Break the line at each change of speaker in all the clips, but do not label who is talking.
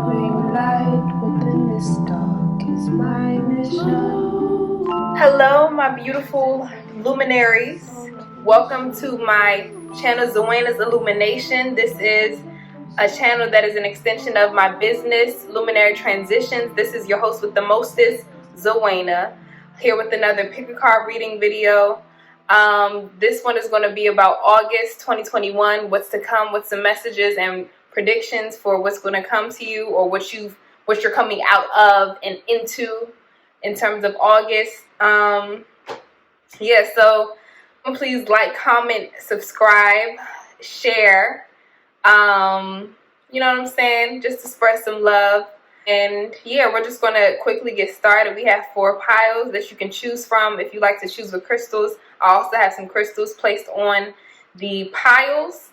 bring light within this dark is my mission.
Hello, my beautiful luminaries. Welcome to my channel, Zwena'sIllumination. This is a channel that is an extension of my business, Luminary Transitions. This is your host with the mostest, Zwena, here with another pick a card reading video. This one is going to be about August 2021, what's to come, what's the messages and predictions for what's going to come to you, or what you're coming out of and into in terms of August. So please like, comment, subscribe, share. You know what I'm saying? Just to spread some love. And yeah, we're just gonna quickly get started. We have 4 piles that you can choose from if you like to choose with crystals. I also have some crystals placed on the piles.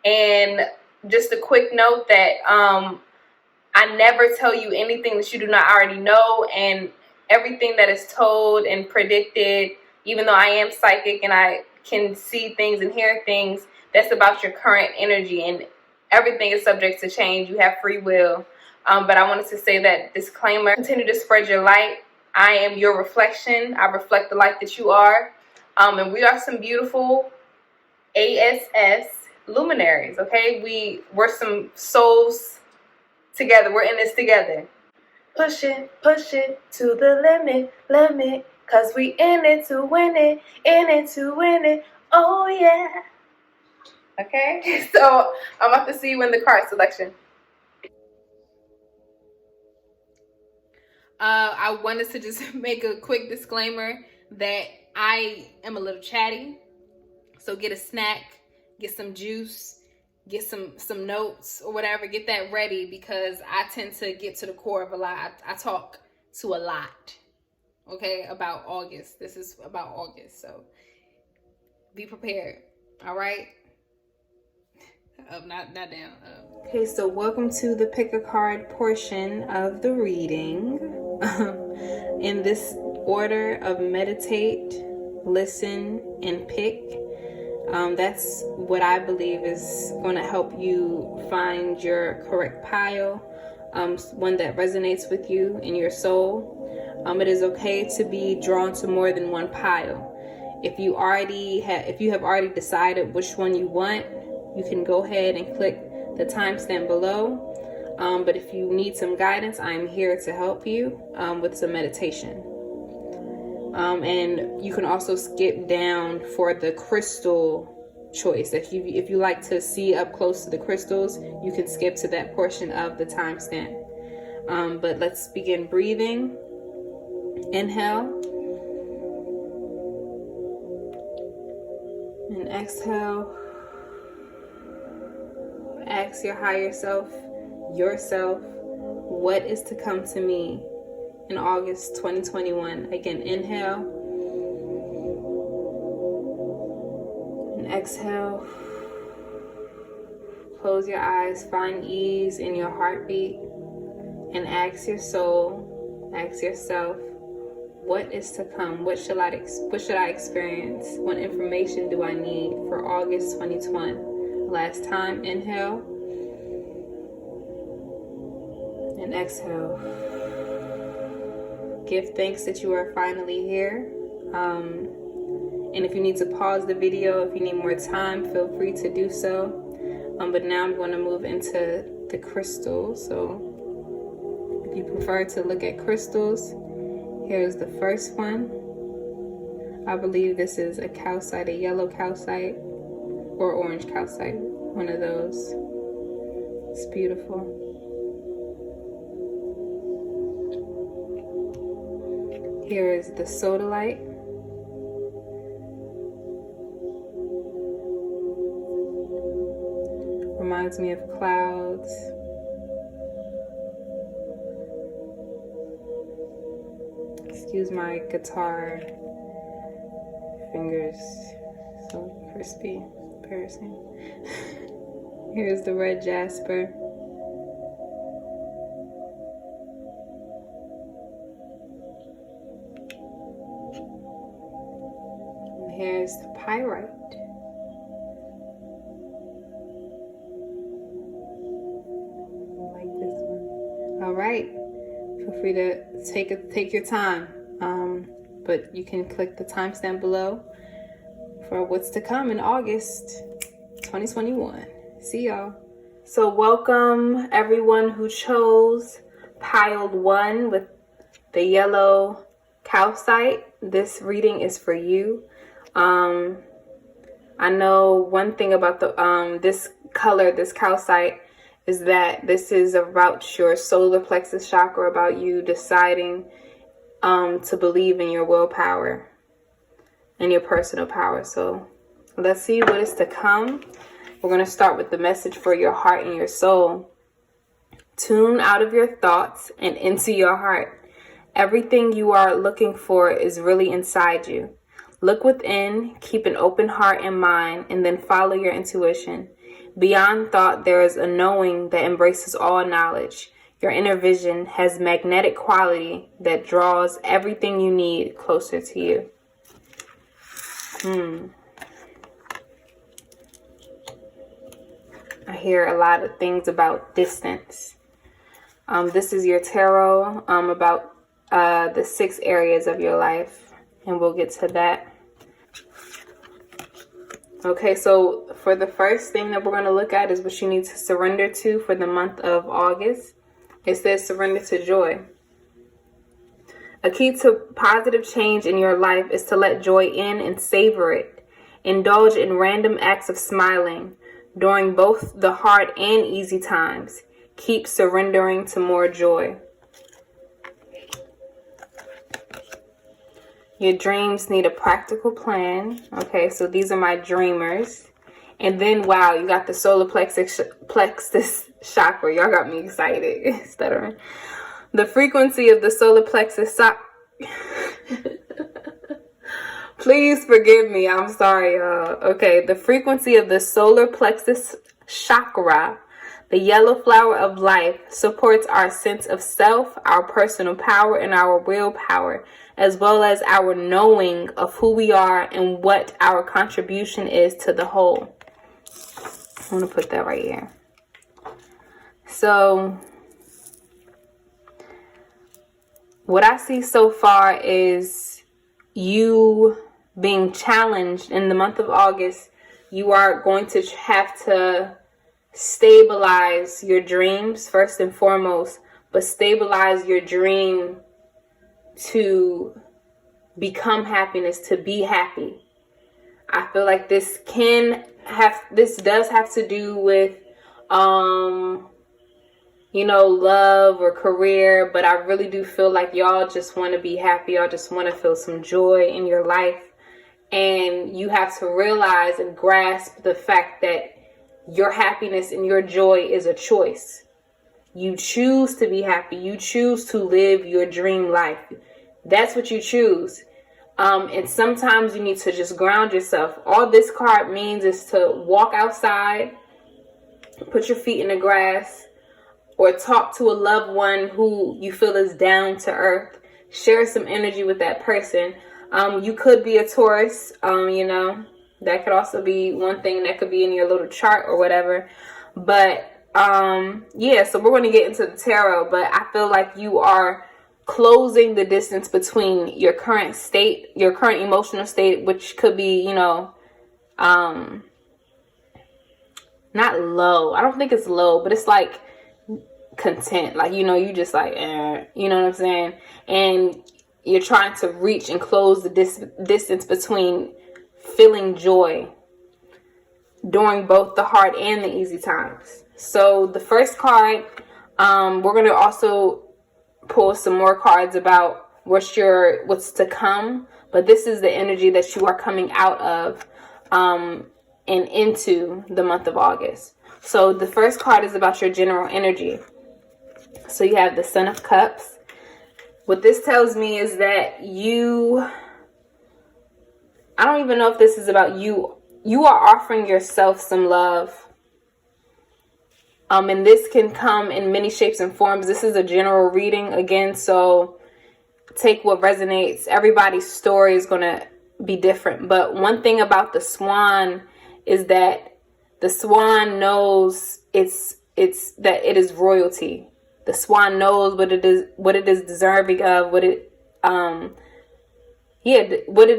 And just a quick note that I never tell you anything that you do not already know, and everything that is told and predicted, even though I am psychic and I can see things and hear things, that's about your current energy, and everything is subject to change. You have free will. But I wanted to say that disclaimer: continue to spread your light. I am your reflection. I reflect the light that you are. And we are some beautiful ASS luminaries, okay? We're some souls together. We're in this together. Push it to the limit, cause we in it to win it, oh yeah. Okay, so I'm about to see you in the card selection. I wanted to just make a quick disclaimer that I am a little chatty, so get a snack, get some juice, get some notes or whatever, get that ready, because I tend to get to the core of a lot. I talk to a lot, okay, about August. This is about August, so be prepared, all right? Not down. Okay, so welcome to the pick a card portion of the reading. In this order of meditate, listen, and pick. That's what I believe is going to help you find your correct pile, one that resonates with you in your soul. It is okay to be drawn to more than one pile. If you have already decided which one you want, you can go ahead and click the timestamp below. But if you need some guidance, I am here to help you with some meditation. And you can also skip down for the crystal choice. If you like to see up close to the crystals, you can skip to that portion of the timestamp. But let's begin breathing. Inhale. And exhale. Ask your higher self, yourself, what is to come to me in August 2021. Again, inhale and exhale. Close your eyes, find ease in your heartbeat, and ask your soul, ask yourself, what is to come? What should I experience? What information do I need for August 2021? Last time, inhale and exhale. Give thanks that you are finally here. And if you need to pause the video, if you need more time, feel free to do so. But now I'm going to move into the crystals. So if you prefer to look at crystals, here's the first one. I believe this is a calcite, a yellow calcite, or orange calcite, one of those. It's beautiful. Here is the Sodalite. Reminds me of clouds. Excuse my guitar fingers, so crispy, embarrassing. Here's the red Jasper. And here's the Pyrite. I like this one. All right. Feel free to take your time. But you can click the timestamp below for what's to come in August 2021. See y'all. So welcome everyone who chose piled 1 with the yellow calcite. This reading is for you. I know one thing about the this color, this calcite, is that this is about your solar plexus chakra, about you deciding to believe in your willpower and your personal power. So let's see what is to come. We're going to start with the message for your heart and your soul. Tune out of your thoughts and into your heart. Everything you are looking for is really inside you. Look within, keep an open heart and mind, and then follow your intuition. Beyond thought, there is a knowing that embraces all knowledge. Your inner vision has magnetic quality that draws everything you need closer to you. I hear a lot of things about distance. This is your tarot about the 6 areas of your life, and we'll get to that. Okay, so for the first thing that we're going to look at is what you need to surrender to for the month of August. It says surrender to joy. A key to positive change in your life is to let joy in and savor it. Indulge in random acts of smiling during both the hard and easy times. Keep surrendering to more joy. Your dreams need a practical plan. Okay, so these are my dreamers. And then, wow, you got the solar plexus chakra. Y'all got me excited. Stuttering. The frequency of the solar plexus Please forgive me. I'm sorry, y'all. Okay, the frequency of the solar plexus chakra, the yellow flower of life, supports our sense of self, our personal power, and our willpower, as well as our knowing of who we are and what our contribution is to the whole. I'm going to put that right here. So, what I see so far is you being challenged in the month of August. You are going to have to stabilize your dreams first and foremost, but stabilize your dream to become happiness, to be happy. I feel like this does have to do with love or career, but I really do feel like y'all just want to be happy. Y'all just want to feel some joy in your life, and you have to realize and grasp the fact that your happiness and your joy is a choice. You choose to be happy. You choose to live your dream life. That's what you choose. And sometimes you need to just ground yourself. All this card means is to walk outside, put your feet in the grass, or talk to a loved one who you feel is down to earth. Share some energy with that person. You could be a Taurus, that could also be one thing that could be in your little chart or whatever. But so we're going to get into the tarot, but I feel like you are closing the distance between your current state, your current emotional state, which could be, not low. I don't think it's low, but it's like content. Like, you just like, you know what I'm saying? And you're trying to reach and close the distance between feeling joy during both the hard and the easy times. So the first card, we're going to also pull some more cards about what's to come, but this is the energy that you are coming out of and into the month of August. So the first card is about your general energy. So you have the Son of Cups. What this tells me is that I don't even know if this is about you. You are offering yourself some love. And this can come in many shapes and forms. This is a general reading again, so take what resonates. Everybody's story is going to be different. But one thing about the swan is that the swan knows that it is royalty. the swan knows what it is deserving of, what it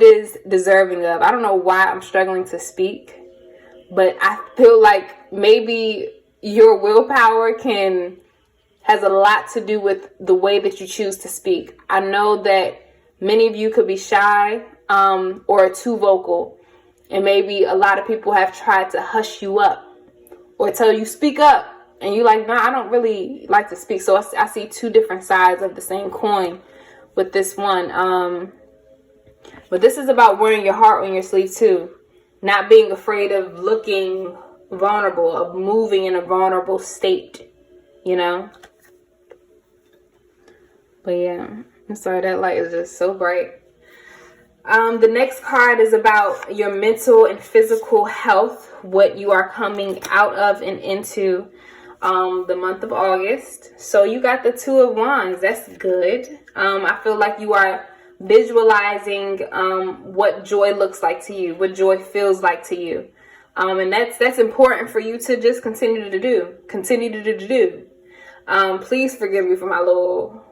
is deserving of. I don't know why I'm struggling to speak, but I feel like maybe your willpower has a lot to do with the way that you choose to speak. I know that many of you could be shy or too vocal, and maybe a lot of people have tried to hush you up or tell you speak up, and you like, no, I don't really like to speak. So I see two different sides of the same coin with this one. But this is about wearing your heart on your sleeve too. Not being afraid of looking vulnerable, of moving in a vulnerable state, you know? But yeah, I'm sorry, that light is just so bright. The next card is about your mental and physical health, what you are coming out of and into the month of August. So you got the Two of Wands. That's good. I feel like you are visualizing what joy looks like to you, what joy feels like to you. And that's important for you to just continue to do. Please forgive me for my little...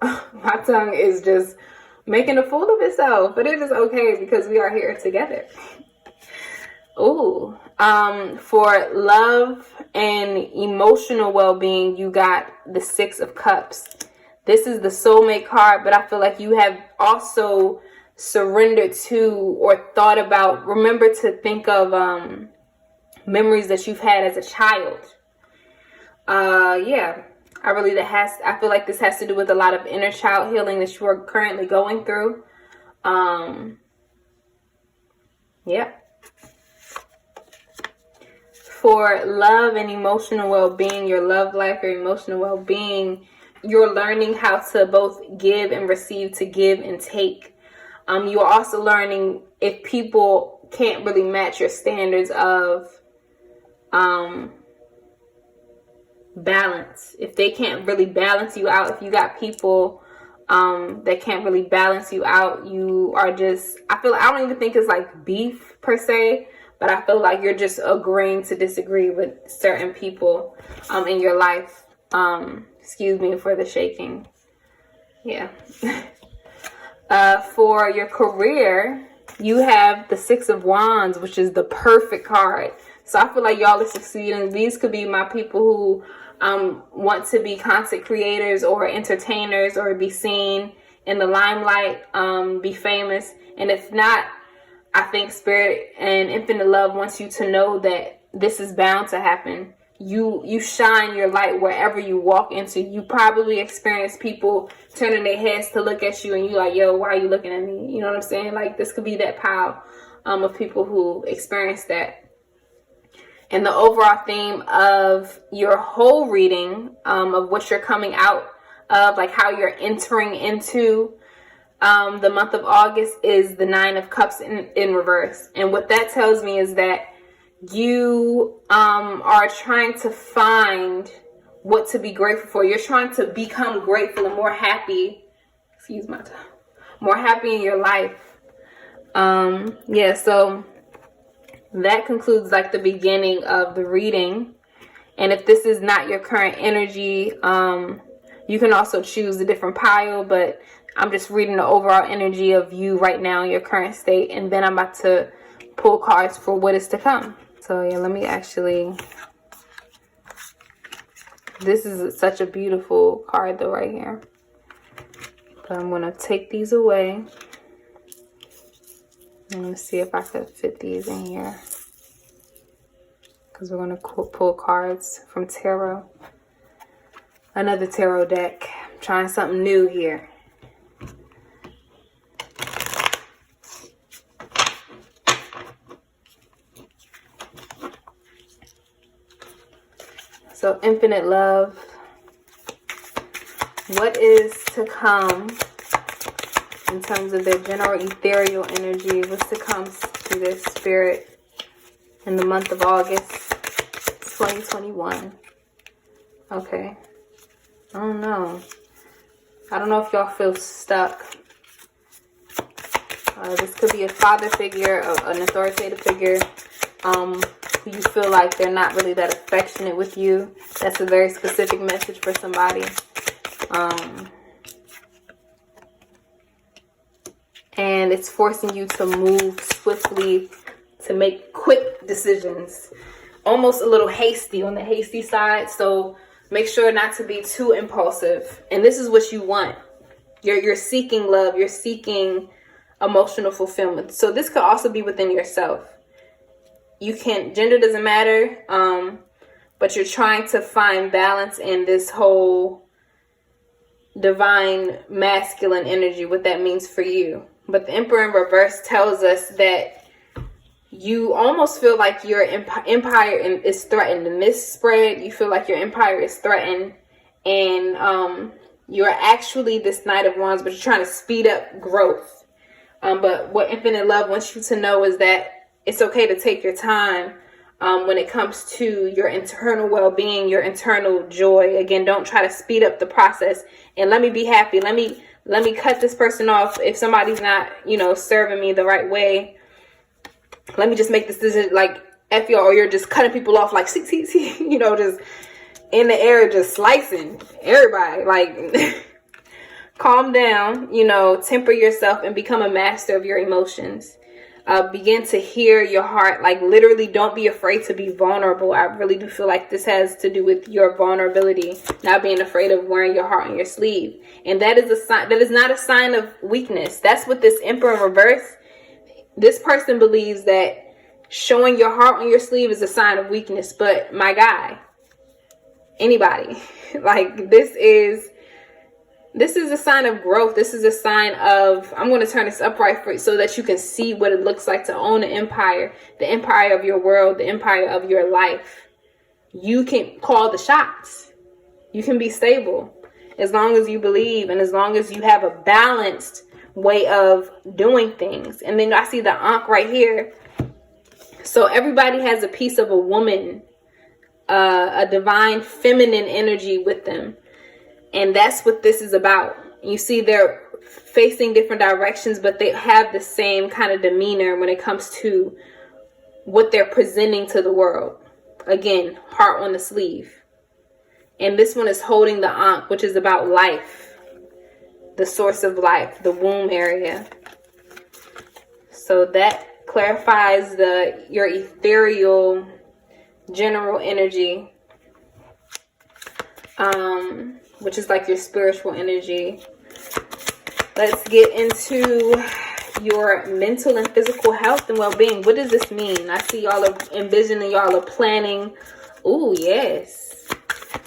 my tongue is just making a fool of itself, but it is okay because we are here together. Ooh. For love and emotional well-being, you got the Six of Cups. This is the soulmate card, but I feel like you have also surrendered to or thought about, remember to think of memories that you've had as a child. Yeah. I feel like this has to do with a lot of inner child healing that you are currently going through. Yeah. For love and emotional well-being, your love life, your emotional well-being, you're learning how to both give and receive, to give and take. You are also learning if people can't really match your standards of balance, if they can't really balance you out, if you got people that can't really balance you out, you are just, I don't even think it's like beef per se, but I feel like you're just agreeing to disagree with certain people in your life. Excuse me for the shaking. Yeah. For your career, you have the Six of Wands, which is the perfect card. So I feel like y'all are succeeding. These could be my people who want to be content creators or entertainers or be seen in the limelight, be famous. And if not, I think Spirit and Infinite Love wants you to know that this is bound to happen. You shine your light wherever you walk into. You probably experience people turning their heads to look at you and you like, yo, why are you looking at me? You know what I'm saying? Like, this could be that pile of people who experience that. And the overall theme of your whole reading, of what you're coming out of, like how you're entering into the month of August, is the Nine of Cups in reverse. And what that tells me is that you are trying to find what to be grateful for. You're trying to become grateful and more happy. Excuse my tongue. More happy in your life. Yeah, so that concludes like the beginning of the reading. And if this is not your current energy, you can also choose a different pile, but I'm just reading the overall energy of you right now in your current state, and then I'm about to pull cards for what is to come. So yeah, let me actually, this is such a beautiful card though right here. But I'm going to take these away. And let's see if I could fit these in here. Because we're going to pull cards from tarot. Another tarot deck. I'm trying something new here. So, Infinite Love. What is to come in terms of their general ethereal energy? What's to come to their spirit in the month of August 2021? Okay. I don't know. I don't know if y'all feel stuck. This could be a father figure, an authoritative figure. who you feel like they're not really that affectionate with you. That's a very specific message for somebody. And it's forcing you to move swiftly, to make quick decisions. Almost a little hasty, on the hasty side. So make sure not to be too impulsive. And this is what you want. You're seeking love. You're seeking emotional fulfillment. So this could also be within yourself. Gender doesn't matter. But you're trying to find balance in this whole divine masculine energy, what that means for you. But the Emperor in reverse tells us that you almost feel like your empire is threatened. In this spread, you feel like your empire is threatened. And you're actually this Knight of Wands, but you're trying to speed up growth. But what Infinite Love wants you to know is that it's okay to take your time when it comes to your internal well-being, your internal joy. Again, don't try to speed up the process. And let me be happy. Let me cut this person off if somebody's not, serving me the right way. Let me just make this decision, like, F y'all, or you're just cutting people off like, see, just in the air, just slicing everybody. Like, calm down, temper yourself and become a master of your emotions. Begin to hear your heart. Like, literally, don't be afraid to be vulnerable. I really do feel like this has to do with your vulnerability, not being afraid of wearing your heart on your sleeve. And that is a sign. That is not a sign of weakness. That's what this Emperor in reverse. This person believes that showing your heart on your sleeve is a sign of weakness. But my guy, anybody, like, this is a sign of growth. This is a sign of, I'm going to turn this upright for you so that you can see what it looks like to own an empire, the empire of your world, the empire of your life. You can call the shots. You can be stable as long as you believe and as long as you have a balanced way of doing things. And then I see the Ankh right here. So everybody has a piece of a woman, a divine feminine energy with them. And that's what this is about. You see, they're facing different directions, but they have the same kind of demeanor when it comes to what they're presenting to the world. Again, heart on the sleeve. And this one is holding the Ankh, which is about life. The source of life, the womb area. So that clarifies your ethereal general energy. Which is like your spiritual energy. Let's get into your mental and physical health and well-being. What does this mean? I see y'all are envisioning, y'all are planning. Ooh, yes.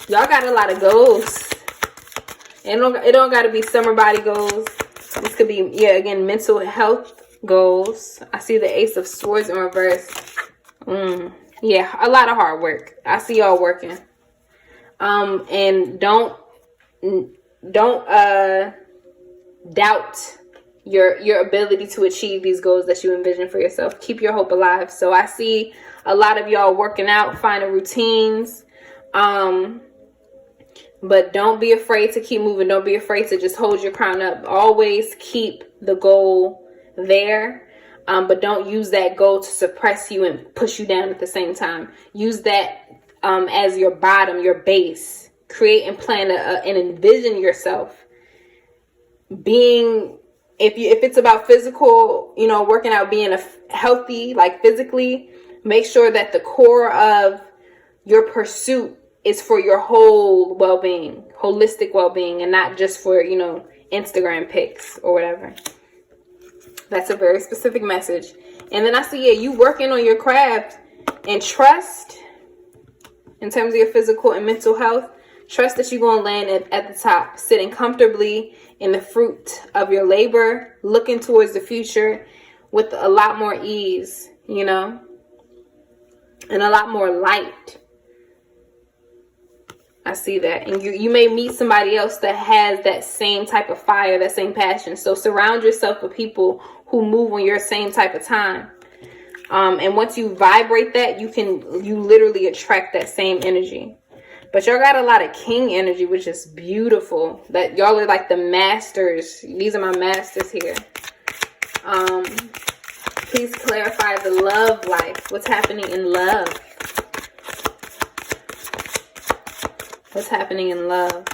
Y'all got a lot of goals. It don't got to be summer body goals. This could be, again, mental health goals. I see the Ace of Swords in reverse. Yeah, a lot of hard work. I see y'all working. And don't doubt your ability to achieve these goals that you envision for yourself. Keep your hope alive. So I see a lot of y'all working out, finding routines. But don't be afraid to keep moving. Don't be afraid to just hold your crown up. Always keep the goal there. But don't use that goal to suppress you and push you down at the same time. Use that as your bottom, your base. Create and plan and envision yourself being, if it's about physical, working out, being healthy, like physically, make sure that the core of your pursuit is for your whole well-being, holistic well-being, and not just for, Instagram pics or whatever. That's a very specific message. And then I see, you working on your craft and trust in terms of your physical and mental health. Trust that you're going to land at the top, sitting comfortably in the fruit of your labor, looking towards the future with a lot more ease, and a lot more light. I see that. And you may meet somebody else that has that same type of fire, that same passion. So surround yourself with people who move on your same type of time. And once you vibrate that, you literally attract that same energy. But y'all got a lot of king energy, which is beautiful. That y'all are like the masters. These are my masters here. Please clarify the love life. What's happening in love? What's happening in love?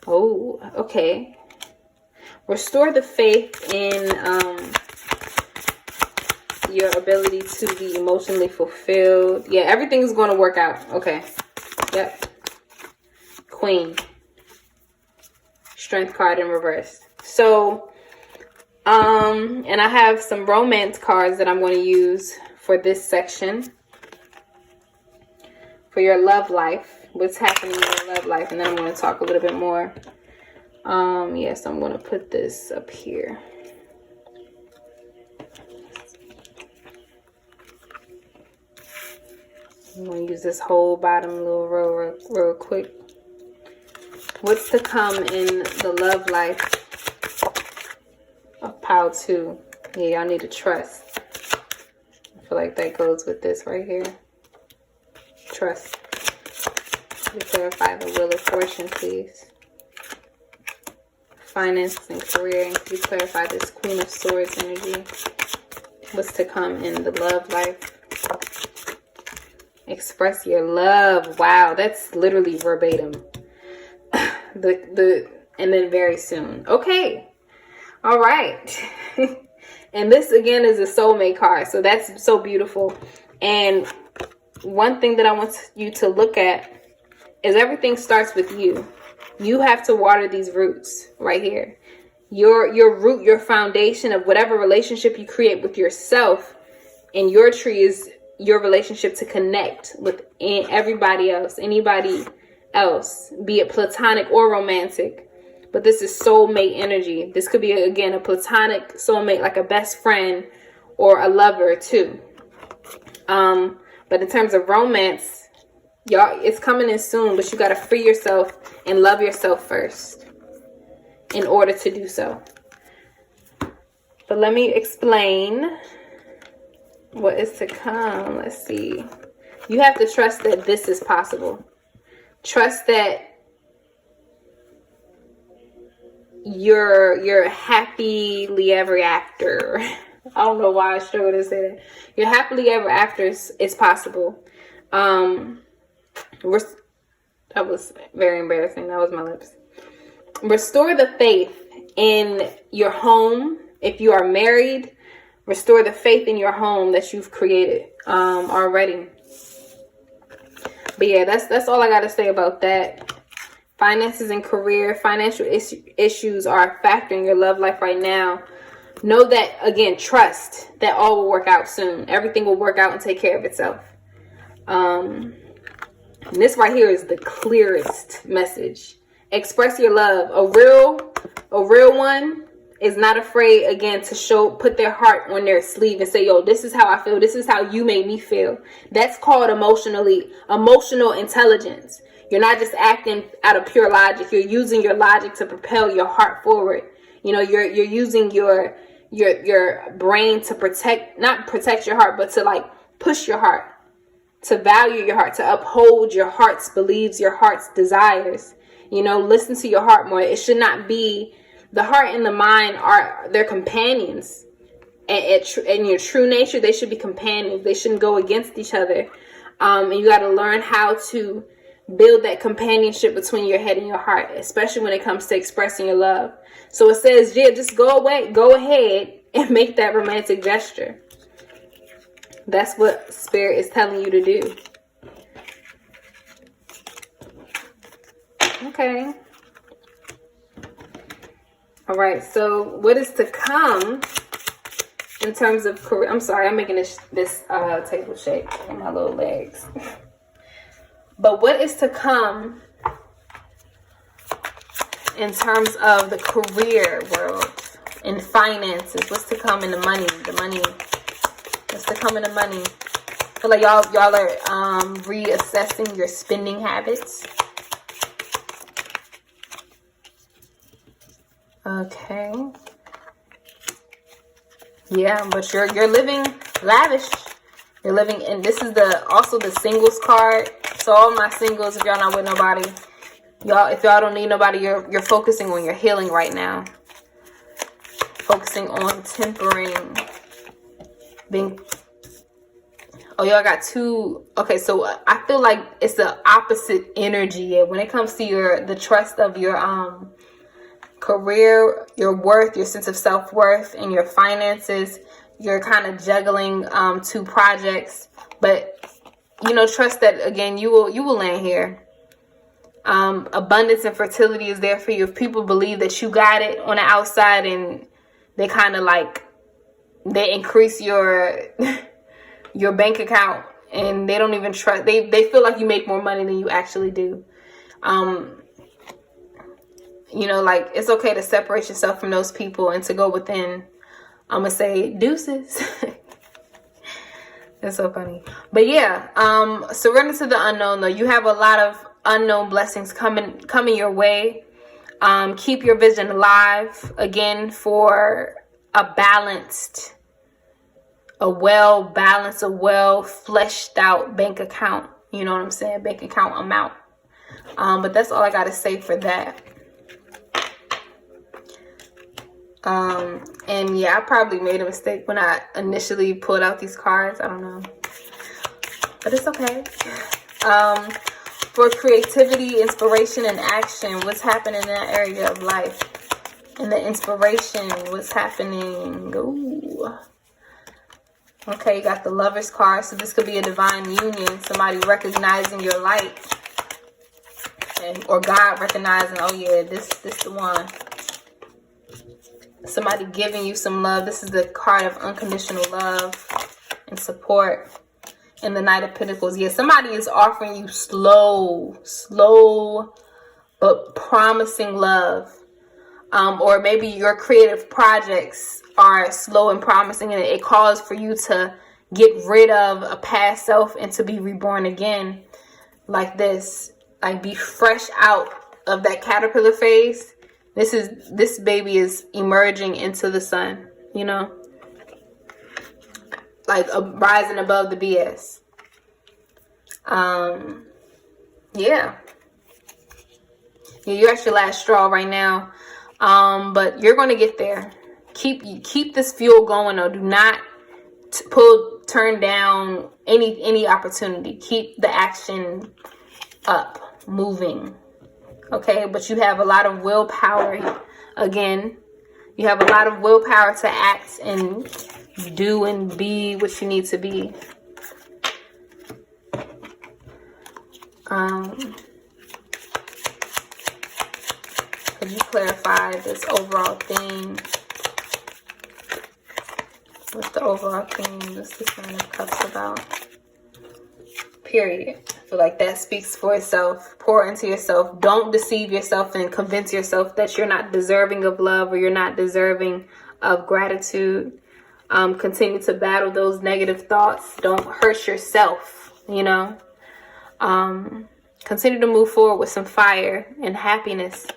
Oh, okay. Restore the faith in your ability to be emotionally fulfilled. Yeah, everything's going to work out. Okay. Yep. Queen. Strength card in reverse. So, and I have some romance cards that I'm going to use for this section. For your love life. What's happening in your love life. And then I'm going to talk a little bit more. Yes, I'm going to put this up here. I'm going to use this whole bottom little row real quick. What's to come in the love life of pile 2? Yeah, y'all need to trust. I feel like that goes with this right here. Trust. We clarify the wheel of fortune, please. Finances and career, and can you clarify this Queen of Swords energy? What's to come in the love life? Express your love. Wow, that's literally verbatim. And then very soon. Okay. All right. And this again is a soulmate card. So that's so beautiful. And one thing that I want you to look at is everything starts with you. You have to water these roots right here. Your root, your foundation of whatever relationship you create with yourself, and your tree is your relationship to connect with everybody else, anybody else, be it platonic or romantic. But this is soulmate energy. This could be, again, a platonic soulmate, like a best friend or a lover too. But in terms of romance, y'all, it's coming in soon, but you got to free yourself and love yourself first in order to do so. But let me explain what is to come. Let's see. You have to trust that this is possible. Trust that you're happily ever after. I don't know why I struggle to say that. Your happily ever after is possible. That was very embarrassing. That was my lips. Restore the faith in your home. If you are married, restore the faith in your home that you've created already. But yeah, that's all I got to say about that. Finances and career, financial issues are a factor in your love life right now. Know that, again, trust that all will work out soon. Everything will work out and take care of itself. And this right here is the clearest message. Express your love. A real one is not afraid, again, to put their heart on their sleeve and say, yo, this is how I feel. This is how you made me feel. That's called emotional intelligence. You're not just acting out of pure logic. You're using your logic to propel your heart forward. You know, you're using your brain to not protect your heart, but to like push your heart, to value your heart, to uphold your heart's beliefs, your heart's desires. You know, listen to your heart more. It should not be, the heart and the mind they're companions. And in your true nature, they should be companions. They shouldn't go against each other. And you got to learn how to build that companionship between your head and your heart, especially when it comes to expressing your love. So it says, yeah, just go ahead and make that romantic gesture. That's what Spirit is telling you to do. Okay. All right. So what is to come in terms of career? I'm sorry, I'm making this table shape on my little legs. But what is to come in terms of the career world and finances? What's to come in the money? What's to come in the money? I feel like y'all are reassessing your spending habits. Okay. Yeah, but you're living lavish. You're living, and this is also the singles card. So all my singles, if y'all not with nobody, if y'all don't need nobody, you're focusing on your healing right now. Focusing on tempering, being Oh, y'all got two. Okay, so I feel like it's the opposite energy when it comes to the trust of your career, your worth, your sense of self-worth, and your finances. You're kind of juggling two projects, but trust that again you will land here. Abundance and fertility is there for you. If people believe that you got it on the outside, and they kind of like they increase your your bank account, and they don't even trust, they feel like you make more money than you actually do. Like, it's okay to separate yourself from those people and to go within. I'm gonna say deuces. That's so funny. But yeah, surrender to the unknown though. You have a lot of unknown blessings coming your way. Keep your vision alive again for a well-balanced, a well-fleshed out bank account. You know what I'm saying? Bank account amount. But that's all I got to say for that. And yeah, I probably made a mistake when I initially pulled out these cards. I don't know. But it's okay. For creativity, inspiration, and action, what's happening in that area of life? And the inspiration, what's happening? Ooh. Okay, you got the Lover's card. So this could be a divine union. Somebody recognizing your light. Or God recognizing, oh yeah, this the one. Somebody giving you some love. This is the card of unconditional love and support. And the Knight of Pentacles. Yeah, somebody is offering you slow but promising love. Or maybe your creative projects are slow and promising, and it calls for you to get rid of a past self and to be reborn again. Like this. Like, be fresh out of that caterpillar phase. This baby is emerging into the sun, like rising above the BS. Yeah, you're at your last straw right now, but you're going to get there. Keep this fuel going though. Do not turn down any opportunity. Keep the action up, moving. Okay, but you have a lot of willpower. Again, you have a lot of willpower to act and do and be what you need to be. Could you clarify this overall theme? What's the overall theme? What's this Nine of Cups about? Period. I feel like that speaks for itself. Pour into yourself. Don't deceive yourself and convince yourself that you're not deserving of love or you're not deserving of gratitude. Continue to battle those negative thoughts. Don't hurt yourself, Continue to move forward with some fire and happiness.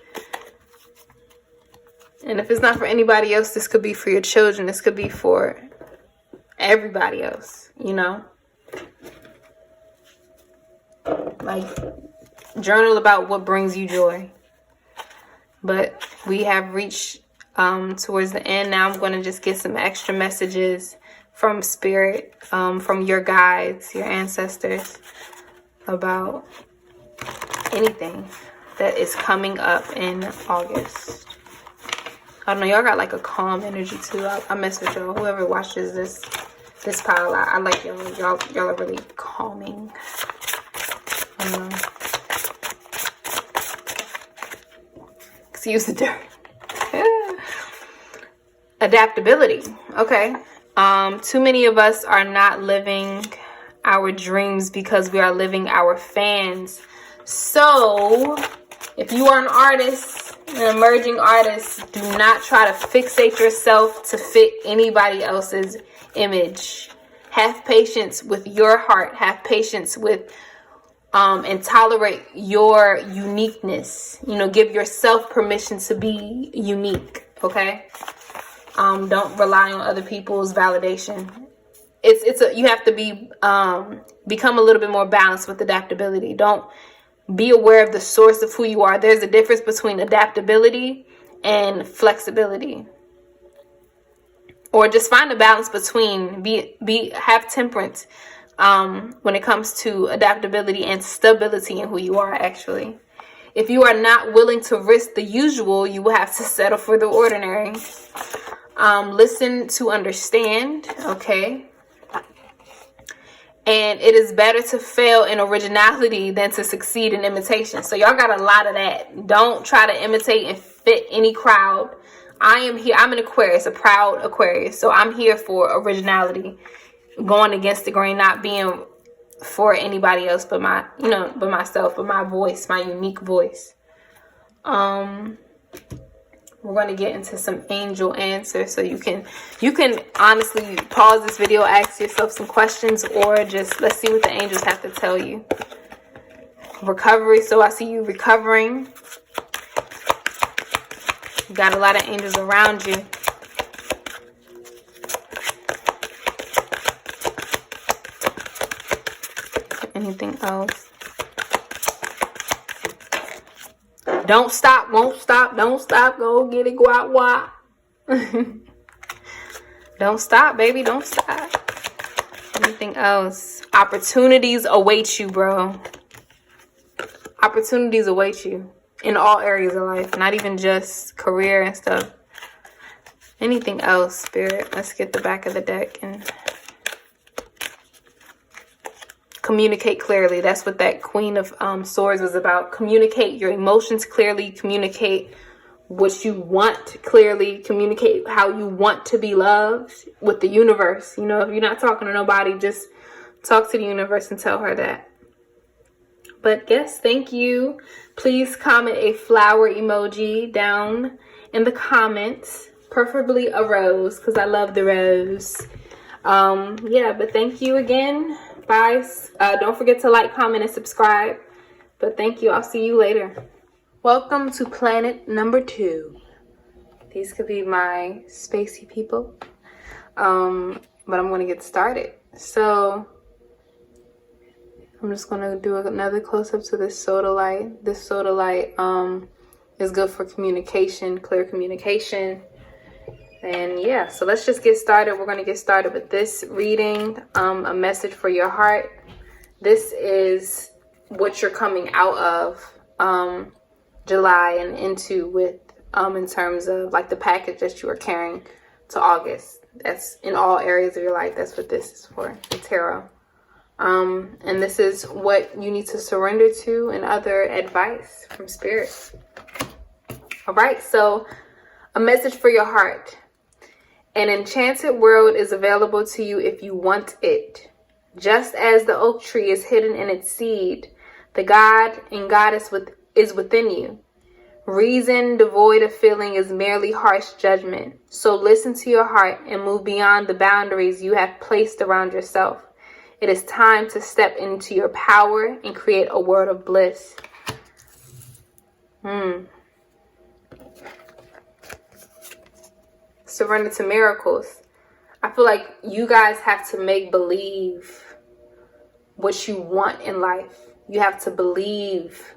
And if it's not for anybody else, this could be for your children. This could be for everybody else, Like, journal about what brings you joy. But we have reached towards the end. Now I'm going to just get some extra messages from Spirit, from your guides, your ancestors, about anything that is coming up in August. I don't know, y'all got like a calm energy too. I mess with y'all. Whoever watches this pile, I like y'all. Y'all are really calming. Excuse the dirt. Adaptability. Okay. Too many of us are not living our dreams because we are living our fans. So if you are an artist, an emerging artist, do not try to fixate yourself to fit anybody else's image. Have patience with your heart. Have patience with and tolerate your uniqueness. Give yourself permission to be unique. Okay. Don't rely on other people's validation. You have to become a little bit more balanced with adaptability. Don't be aware of the source of who you are. There's a difference between adaptability and flexibility. Or just find a balance between have temperance. when it comes to adaptability and stability in who you are, actually. If you are not willing to risk the usual, you will have to settle for the ordinary. Listen to understand, okay? And it is better to fail in originality than to succeed in imitation. So y'all got a lot of that. Don't try to imitate and fit any crowd. I am here. I'm an Aquarius, a proud Aquarius. So I'm here for originality, going against the grain, not being for anybody else but but myself, but my voice, my unique voice. We're going to get into some angel answers, so you can honestly pause this video, ask yourself some questions, or just let's see what the angels have to tell you. Recovery. So I see you recovering. You got a lot of angels around you. Anything else? Don't stop, won't stop, don't stop, go get it, go out, why? Don't stop, baby, don't stop. Anything else? Opportunities await you, bro. Opportunities await you in all areas of life, not even just career and stuff. Anything else, Spirit? Let's get the back of the deck and communicate clearly. That's what that Queen of Swords was about. Communicate your emotions clearly. Communicate what you want clearly. Communicate how you want to be loved with the universe. You know, if you're not talking to nobody, just talk to the universe and tell her that. But yes, thank you. Please comment a flower emoji down in the comments. Preferably a rose, because I love the rose. Yeah, but thank you again. Bye. Don't forget to like, comment, and subscribe. But thank you. I'll see you later. Welcome to planet number 2. These could be my spacey people. But I'm going to get started. So I'm just going to do another close-up to this Sodalite. This Sodalite is good for communication, clear communication. And yeah, so let's just get started. We're going to get started with this reading, a message for your heart. This is what you're coming out of July and into with in terms of like the package that you are carrying to August. That's in all areas of your life. That's what this is for, the tarot. And this is what you need to surrender to and other advice from Spirit. All right, so a message for your heart. An enchanted world is available to you if you want it. Just as the oak tree is hidden in its seed, the God and Goddess is within you. Reason devoid of feeling is merely harsh judgment. So listen to your heart and move beyond the boundaries you have placed around yourself. It is time to step into your power and create a world of bliss. Surrender to miracles. I feel like you guys have to make believe what you want in life. You have to believe,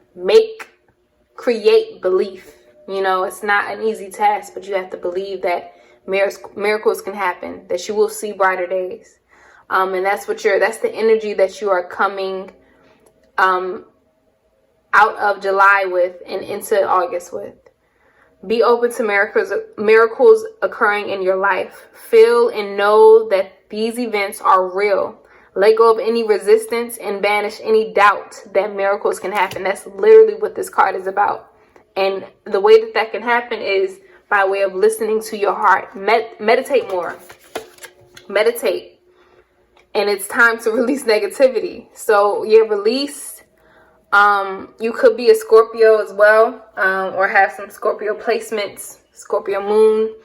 create belief. You know, it's not an easy task, but you have to believe that miracles can happen, that you will see brighter days. And that's the energy that you are coming out of July with and into August with. Be open to miracles occurring in your life. Feel and know that these events are real. Let go of any resistance and banish any doubt that miracles can happen. That's literally what this card is about. And the way that can happen is by way of listening to your heart. Meditate more. Meditate. And it's time to release negativity. So yeah, release. You could be a Scorpio as well, or have some Scorpio placements, Scorpio moon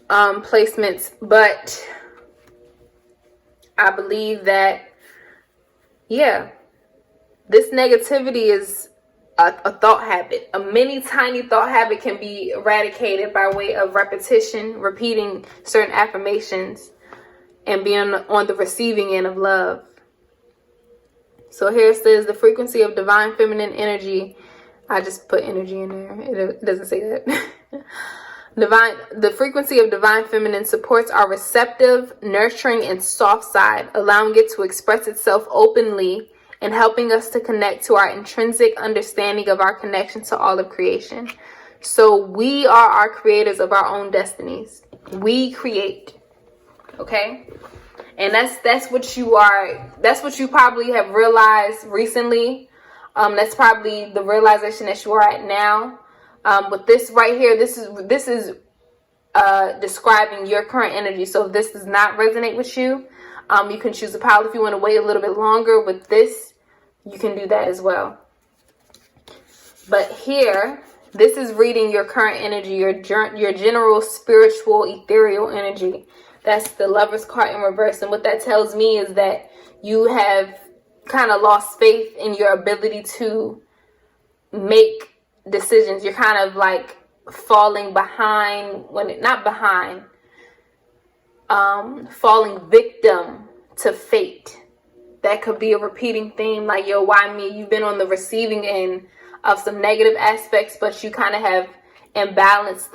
placements. But I believe that, yeah, this negativity is a thought habit. A mini tiny thought habit can be eradicated by way of repetition, repeating certain affirmations, and being on the receiving end of love. So here it says the frequency of divine feminine energy. I just put energy in there. It doesn't say that. The frequency of divine feminine supports our receptive, nurturing, and soft side, allowing it to express itself openly and helping us to connect to our intrinsic understanding of our connection to all of creation. So we are our creators of our own destinies. We create. Okay? And that's what you are. That's what you probably have realized recently. That's probably the realization that you are at now. With this right here, this is describing your current energy. So if this does not resonate with you, you can choose a pile. If you want to wait a little bit longer with this, you can do that as well. But here, this is reading your current energy, your general spiritual ethereal energy. That's the Lover's card in reverse. And what that tells me is that you have kind of lost faith in your ability to make decisions. You're kind of like falling behind, falling victim to fate. That could be a repeating theme, like, yo, why me? You've been on the receiving end of some negative aspects, but you kind of have imbalanced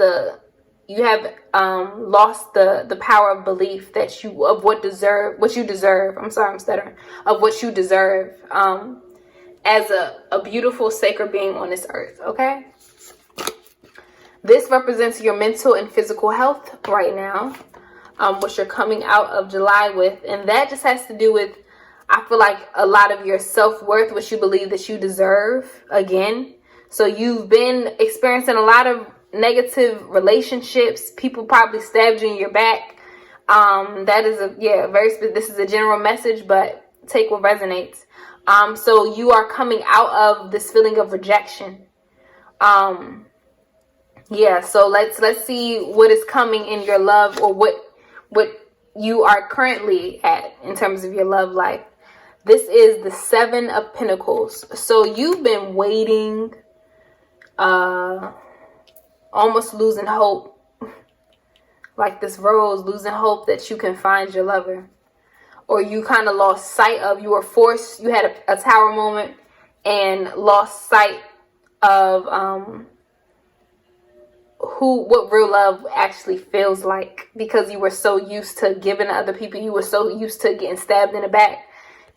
you have lost the power of belief that of what you deserve. I'm sorry, I'm stuttering. Of what you deserve as a beautiful sacred being on this earth. Okay. This represents your mental and physical health right now, which you're coming out of July with, and that just has to do with, I feel like, a lot of your self-worth, which you believe that you deserve again. So you've been experiencing a lot of negative relationships. People probably stabbed you in your back. That is this is a general message, but take what resonates. So you are coming out of this feeling of rejection. So let's see what is coming in your love, or what you are currently at in terms of your love life. This is the 7 of Pentacles. So you've been waiting, almost losing hope, like this rose, losing hope that you can find your lover, or you kind of lost sight of, you had a tower moment and lost sight of what real love actually feels like, because you were so used to giving to other people, you were so used to getting stabbed in the back,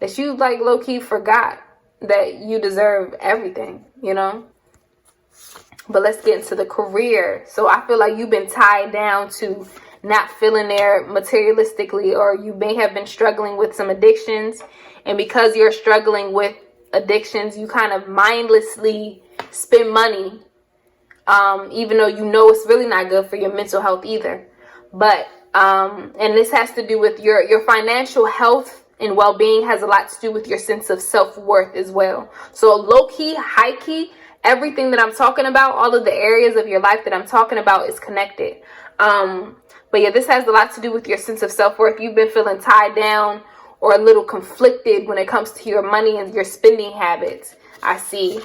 that you like low-key forgot that you deserve everything, But let's get into the career. So I feel like you've been tied down to not feeling there materialistically, or you may have been struggling with some addictions. And because you're struggling with addictions, you kind of mindlessly spend money, even though you know it's really not good for your mental health either. But and this has to do with your financial health and well-being, has a lot to do with your sense of self-worth as well. So low-key, high-key, everything that I'm talking about, all of the areas of your life that I'm talking about is connected. But yeah, this has a lot to do with your sense of self-worth. You've been feeling tied down or a little conflicted when it comes to your money and your spending habits. I see.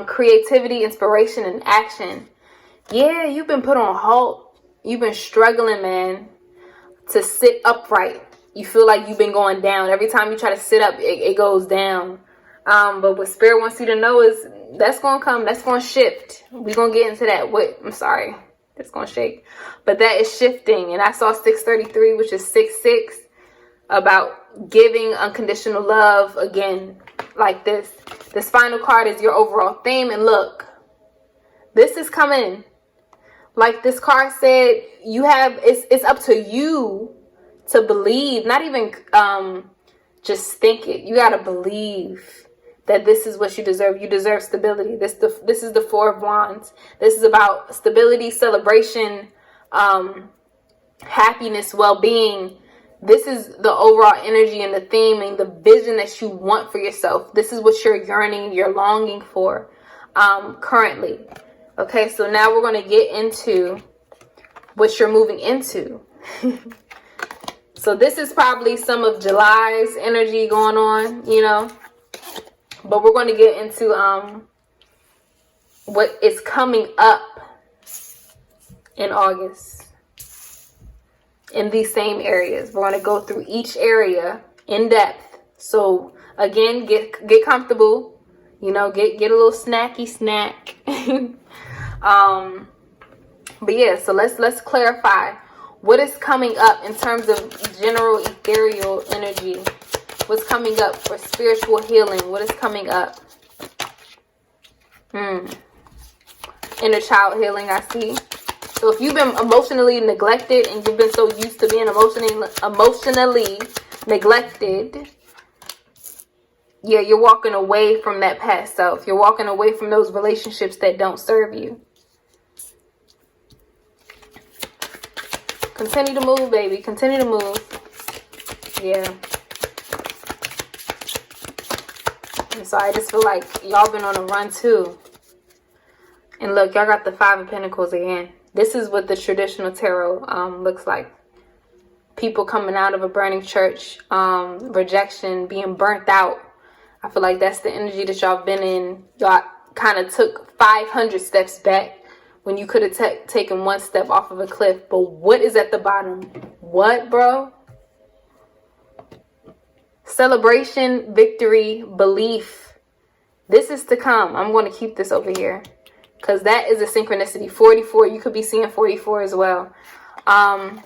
Creativity, inspiration, and action. Yeah, you've been put on halt. You've been struggling, man, to sit upright. You feel like you've been going down. Every time you try to sit up, it goes down. But what Spirit wants you to know is that's going to come. That's going to shift. We're going to get into that. I'm sorry. It's going to shake. But that is shifting. And I saw 633, which is 66, about giving unconditional love again, like this. This final card is your overall theme. And look, this is coming. Like this card said, it's up to you to believe, not even just think it. You got to believe that this is what you deserve. You deserve stability. This is the 4 of Wands. This is about stability, celebration, happiness, well-being. This is the overall energy and the theme and the vision that you want for yourself. This is what you're yearning, you're longing for currently. Okay, so now we're going to get into what you're moving into. So this is probably some of July's energy going on, But we're going to get into what is coming up in August in these same areas. We're going to go through each area in depth. So again, get comfortable, get a little snacky snack. But yeah, so let's clarify what is coming up in terms of general ethereal energy. What's coming up for spiritual healing? What is coming up? Inner child healing, I see. So if you've been emotionally neglected and you've been so used to being emotionally neglected, yeah, you're walking away from that past self. You're walking away from those relationships that don't serve you. Continue to move, baby. Continue to move. Yeah. And so I just feel like y'all been on a run too. And look, y'all got the Five of Pentacles again. This is what the traditional tarot looks like. People coming out of a burning church, rejection, being burnt out. I feel like that's the energy that y'all been in. Y'all kind of took 500 steps back when you could have taken one step off of a cliff. But what is at the bottom? What, bro? Celebration, victory, belief. This is to come. I'm going to keep this over here because that is a synchronicity. 44. You could be seeing 44 as well. And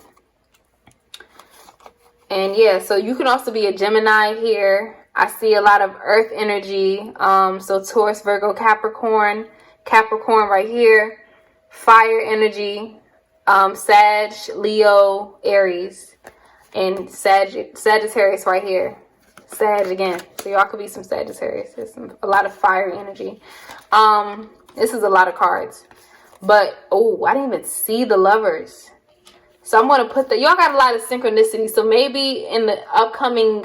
yeah, so you can also be a Gemini here. I see a lot of earth energy. So Taurus, Virgo, Capricorn right here. Fire energy. Sag, Leo, Aries, and Sagittarius right here. Sag again. So y'all could be some Sagittarius. There's a lot of fire energy. This is a lot of cards. But, oh, I didn't even see the Lovers. So I'm going to put that. Y'all got a lot of synchronicity. So maybe in the upcoming,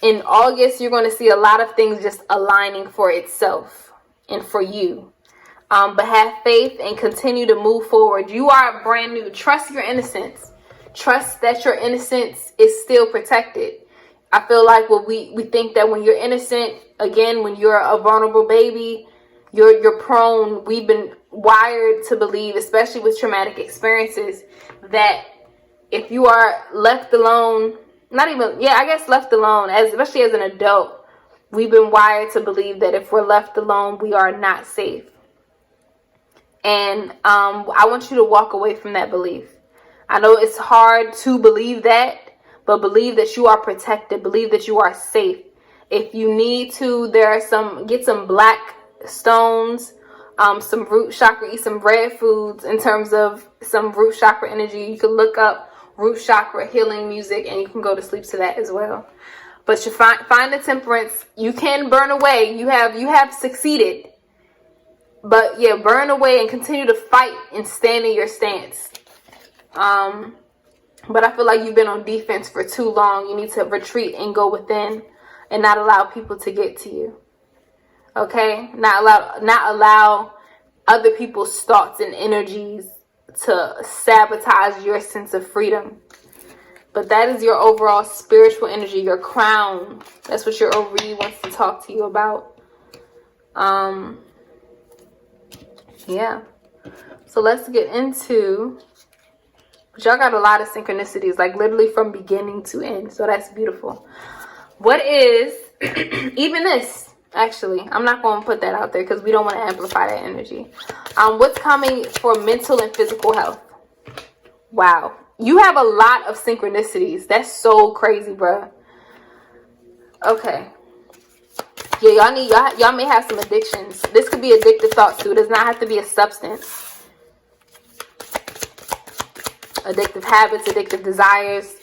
in August, you're going to see a lot of things just aligning for itself and for you. But have faith and continue to move forward. You are brand new. Trust your innocence. Trust that your innocence is still protected. I feel like we think that when you're innocent, again, when you're a vulnerable baby, you're prone. We've been wired to believe, especially with traumatic experiences, that if you are left alone, left alone, especially as an adult, we've been wired to believe that if we're left alone, we are not safe. And I want you to walk away from that belief. I know it's hard to believe that, but believe that you are protected. Believe that you are safe. If you need to, get some black stones, some root chakra, eat some red foods in terms of some root chakra energy. You can look up root chakra healing music and you can go to sleep to that as well. But you find the temperance. You can burn away. You have succeeded. But yeah, burn away and continue to fight and stand in your stance. But I feel like you've been on defense for too long. You need to retreat and go within and not allow people to get to you. Okay? Not allow other people's thoughts and energies to sabotage your sense of freedom. But that is your overall spiritual energy, your crown. That's what your ORE wants to talk to you about. Yeah. So let's get into... But y'all got a lot of synchronicities, like literally from beginning to end. So that's beautiful. What is... even this... Actually, I'm not going to put that out there because we don't want to amplify that energy. What's coming for mental and physical health? Wow. You have a lot of synchronicities. That's so crazy, bruh. Okay. Yeah, y'all may have some addictions. This could be addictive thoughts too. It does not have to be a substance. Addictive habits, addictive desires.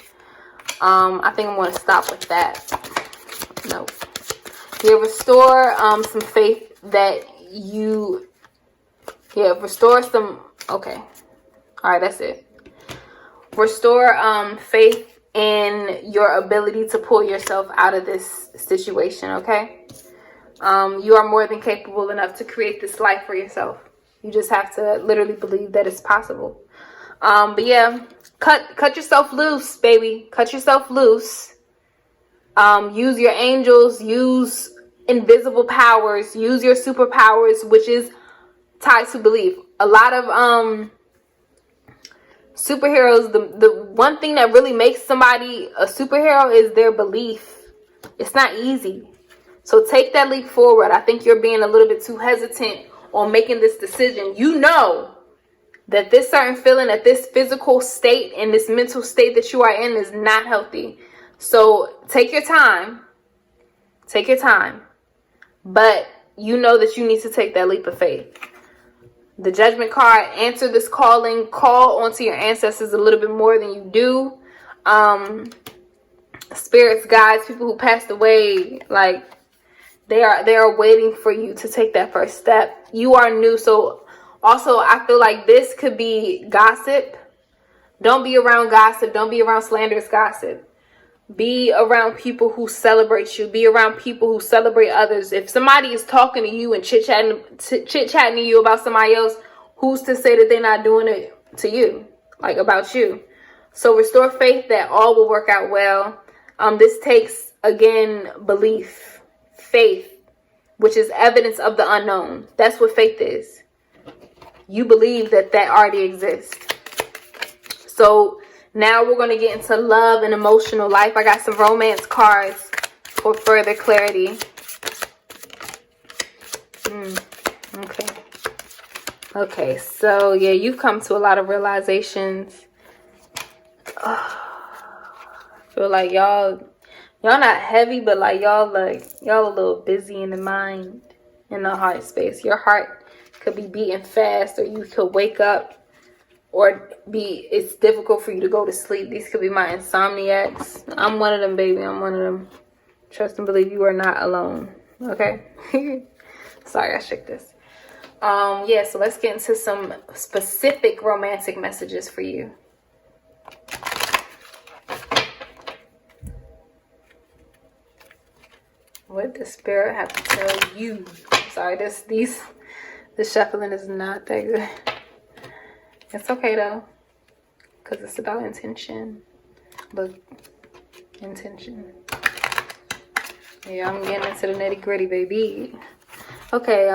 I think I'm going to stop with that. Nope. Yeah, restore some faith that you... Yeah, restore some... Okay. Alright, that's it. Restore faith in your ability to pull yourself out of this situation, okay? You are more than capable enough to create this life for yourself. You just have to literally believe that it's possible. But yeah, cut yourself loose, baby. Cut yourself loose. Use your angels. Use invisible powers. Use your superpowers, which is tied to belief. A lot of superheroes, the one thing that really makes somebody a superhero is their belief. It's not easy. So take that leap forward. I think you're being a little bit too hesitant on making this decision. You know that this certain feeling, that this physical state and this mental state that you are in is not healthy. So take your time. Take your time. But you know that you need to take that leap of faith. The Judgment card, answer this calling. Call onto your ancestors a little bit more than you do. Spirits, guides, people who passed away, like they are waiting for you to take that first step. You are new. So also, I feel like this could be gossip. Don't be around gossip. Don't be around slanderous gossip. Be around people who celebrate you. Be around people who celebrate others. If somebody is talking to you and chit-chatting to you about somebody else, who's to say that they're not doing it to you, like about you? So restore faith that all will work out well. This takes, again, belief, faith, which is evidence of the unknown. That's what faith is. You believe that already exists. So now we're going to get into love and emotional life. I got some romance cards for further clarity. Okay, so yeah, you've come to a lot of realizations. I feel like y'all not heavy, but like y'all a little busy in the mind, in the heart space. Your heart could be beating fast, or you could wake up, or it's difficult for you to go to sleep. These could be my insomniacs. I'm one of them, baby. I'm one of them. Trust and believe you are not alone. Okay? Sorry, I shook this. Yeah, so let's get into some specific romantic messages for you. What does Spirit have to tell you? Sorry, the shuffling is not that good. It's okay though, because it's about intention. Look, intention. Yeah, I'm getting into the nitty gritty, baby. Okay,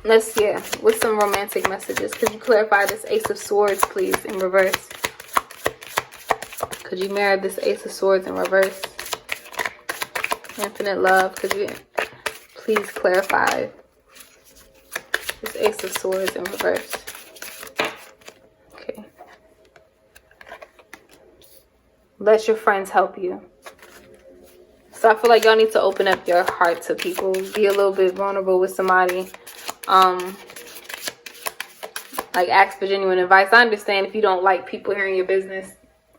let's see. With some romantic messages, could you clarify this Ace of Swords, please, in reverse? Could you mirror this Ace of Swords in reverse? Infinite love, could you please clarify this Ace of Swords in reverse? Okay. Let your friends help you. So I feel like y'all need to open up your heart to people. Be a little bit vulnerable with somebody. Like, ask for genuine advice. I understand if you don't like people hearing your business.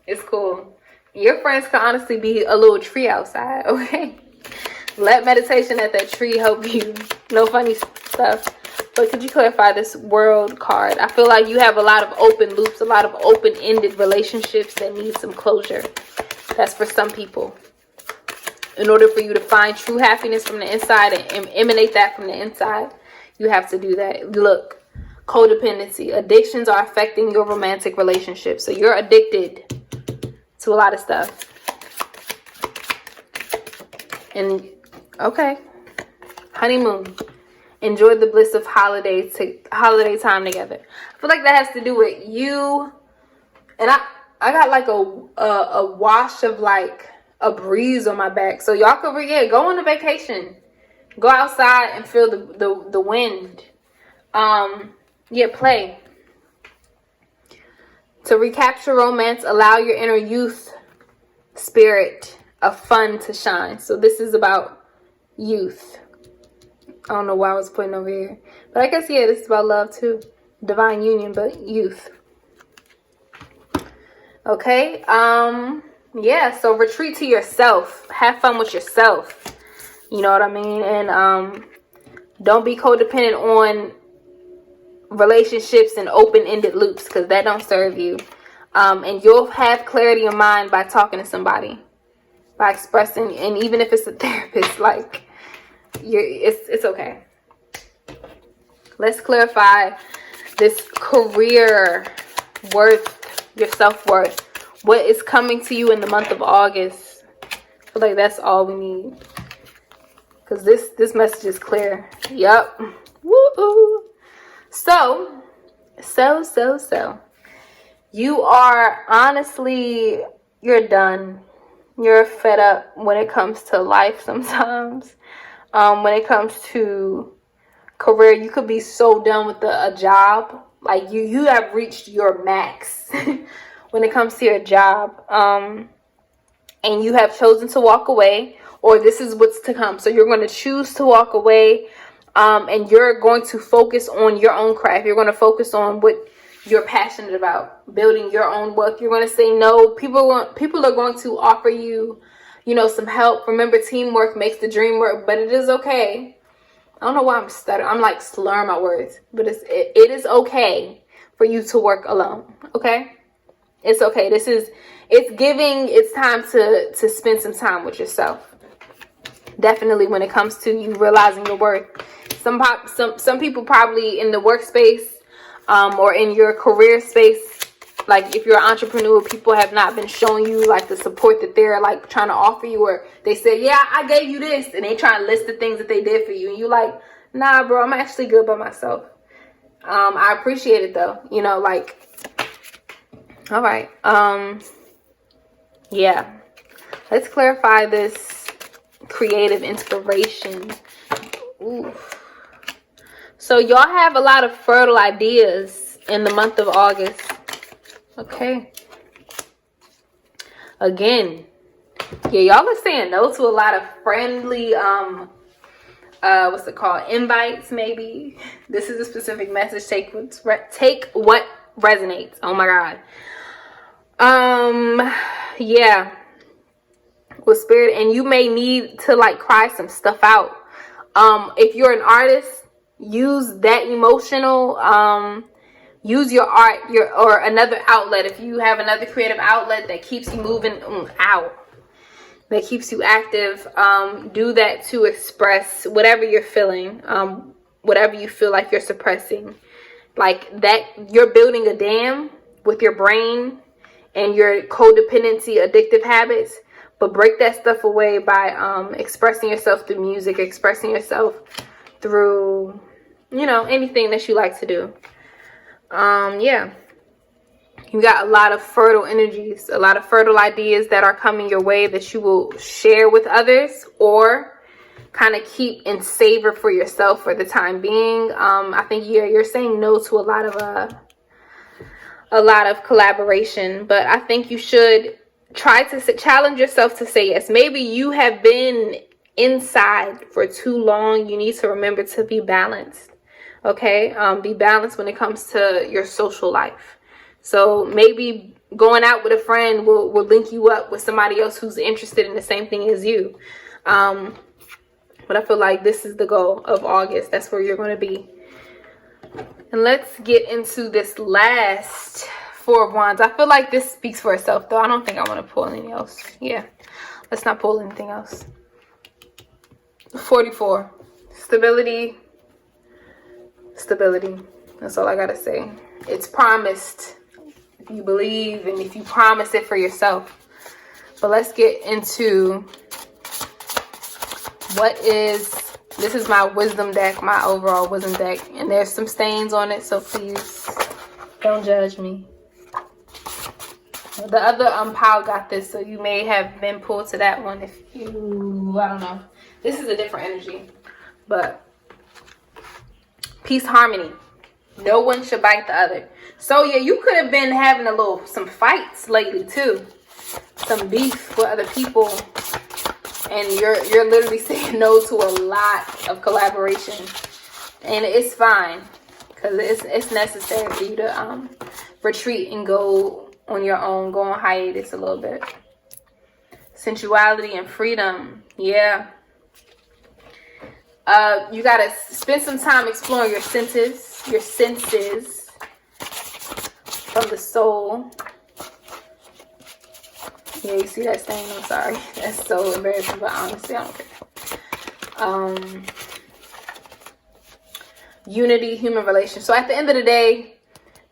It's cool. Your friends can honestly be a little tree outside, okay? Let meditation at that tree help you. No funny stuff. But could you clarify this World card? I feel like you have a lot of open loops, a lot of open-ended relationships that need some closure. That's for some people. In order for you to find true happiness from the inside and emanate that from the inside, you have to do that. Look, codependency. Addictions are affecting your romantic relationship. So you're addicted to a lot of stuff. And, okay. Honeymoon. Enjoy the bliss of holiday time together. I feel like that has to do with you. And I got like a wash of like a breeze on my back. So y'all could, yeah, go on a vacation. Go outside and feel the wind. Yeah, play. To recapture romance, allow your inner youth spirit of fun to shine. So this is about youth. I don't know why I was putting over here. But I guess, yeah, this is about love too. Divine union, but youth. Okay. Yeah, so retreat to yourself. Have fun with yourself. You know what I mean? And don't be codependent on relationships and open-ended loops, because that don't serve you. And you'll have clarity of mind by talking to somebody, by expressing, and even if it's a therapist, like, it's okay. Let's clarify this career worth, your self-worth. What is coming to you in the month of August? I feel like that's all we need, because this message is clear. Yup. Woo-hoo. So you are honestly, you're done. You're fed up when it comes to life sometimes. When it comes to career, you could be so done with a job Like you have reached your max when it comes to your job. And you have chosen to walk away, or this is what's to come. So you're going to choose to walk away, and you're going to focus on your own craft. You're going to focus on what you're passionate about, building your own wealth. You're going to say no. People are going to offer you, some help. Remember, teamwork makes the dream work, but it is okay. I don't know why I'm stuttering. I'm like slurring my words, but it is okay for you to work alone. Okay, it's okay. It's time to spend some time with yourself. Definitely, when it comes to you realizing your worth. Some people probably in the workspace, or in your career space, like if you're an entrepreneur, people have not been showing you like the support that they're like trying to offer you, or they say, yeah, I gave you this, and they try to list the things that they did for you, and you like, nah, bro, I'm actually good by myself. I appreciate it though, all right. Yeah, let's clarify this creative inspiration. Ooh. So y'all have a lot of fertile ideas in the month of August. Okay. Again, yeah, y'all are saying no to a lot of friendly, what's it called? Invites, maybe. This is a specific message. Take what resonates. Oh my God. Yeah. With spirit, and you may need to like cry some stuff out. If you're an artist, use that emotional, use your art, or another outlet. If you have another creative outlet that keeps you moving, that keeps you active, do that to express whatever you're feeling, whatever you feel like you're suppressing. Like that, you're building a dam with your brain and your codependency, addictive habits. But break that stuff away by expressing yourself through music, expressing yourself through, anything that you like to do. Yeah. You got a lot of fertile energies, a lot of fertile ideas that are coming your way that you will share with others, or kind of keep and savor for yourself for the time being. I think you're saying no to a lot of collaboration, but I think you should try to challenge yourself to say yes. Maybe you have been inside for too long. You need to remember to be balanced. Okay? Be balanced when it comes to your social life. So maybe going out with a friend will link you up with somebody else who's interested in the same thing as you. But I feel like this is the goal of August. That's where you're going to be. And let's get into this last Four of Wands. I feel like this speaks for itself, though. I don't think I want to pull anything else. Yeah, let's not pull anything else. 44. Stability. That's all I gotta say. It's promised if you believe and if you promise it for yourself. But let's get into this is my wisdom deck, my overall wisdom deck, and there's some stains on it, so please don't judge me. The other pile got this, so you may have been pulled to that one if you, I don't know. This is a different energy, but peace, harmony. No one should bite the other. So yeah, you could have been having some fights lately too, some beef with other people, and you're literally saying no to a lot of collaboration, and it's fine because it's necessary for you to retreat and go on your own, go on hiatus a little bit. Sensuality and freedom. Yeah. You gotta spend some time exploring your senses from the soul. Yeah, you see that stain? I'm sorry. That's so embarrassing, but honestly, I don't care. Unity, human relations. So at the end of the day,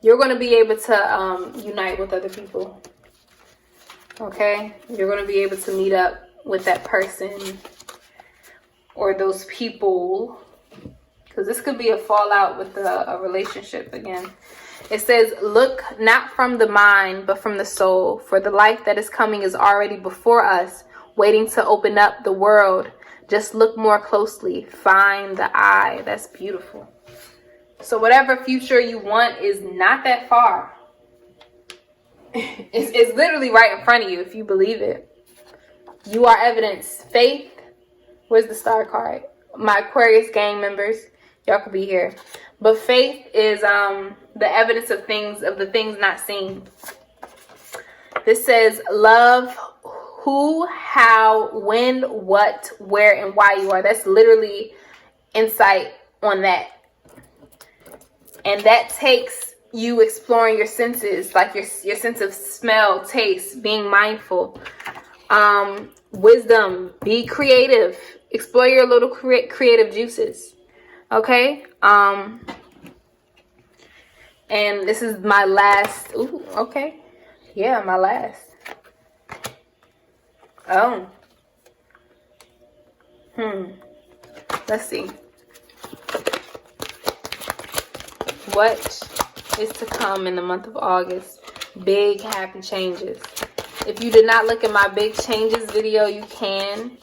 you're going to be able to unite with other people. Okay? You're going to be able to meet up with that person or those people. Because this could be a fallout with a relationship again. It says, look not from the mind, but from the soul. For the life that is coming is already before us, waiting to open up the world. Just look more closely. Find the eye. That's beautiful. So whatever future you want is not that far. It's literally right in front of you if you believe it. You are evidence. Faith. Where's the star card? My Aquarius gang members, y'all could be here. But faith is the evidence of the things not seen. This says love who, how, when, what, where, and why you are. That's literally insight on that. And that takes you exploring your senses, like your sense of smell, taste, being mindful. Wisdom, be creative. Explore your little creative juices. Okay? And this is my last. Ooh, okay. Yeah, my last. Oh. Let's see. What is to come in the month of August? Big happy changes. If you did not look at my big changes video, you can.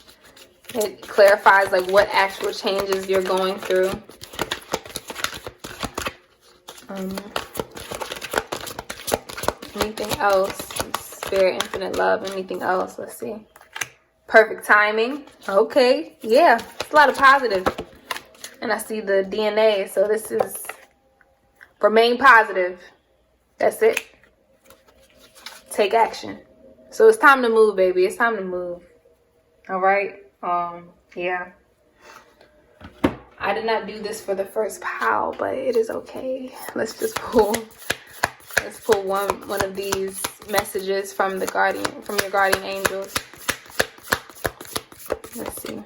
It clarifies like what actual changes you're going through. Anything else? Spirit, infinite love. Anything else? Let's see. Perfect timing. Okay. Yeah. It's a lot of positive. And I see the DNA. So this is remain positive. That's it. Take action. So it's time to move, baby. It's time to move. All right. Yeah. I did not do this for the first pile, but it is okay. Let's just pull. Let's pull one of these messages from the guardian, from your guardian angels. Let's see.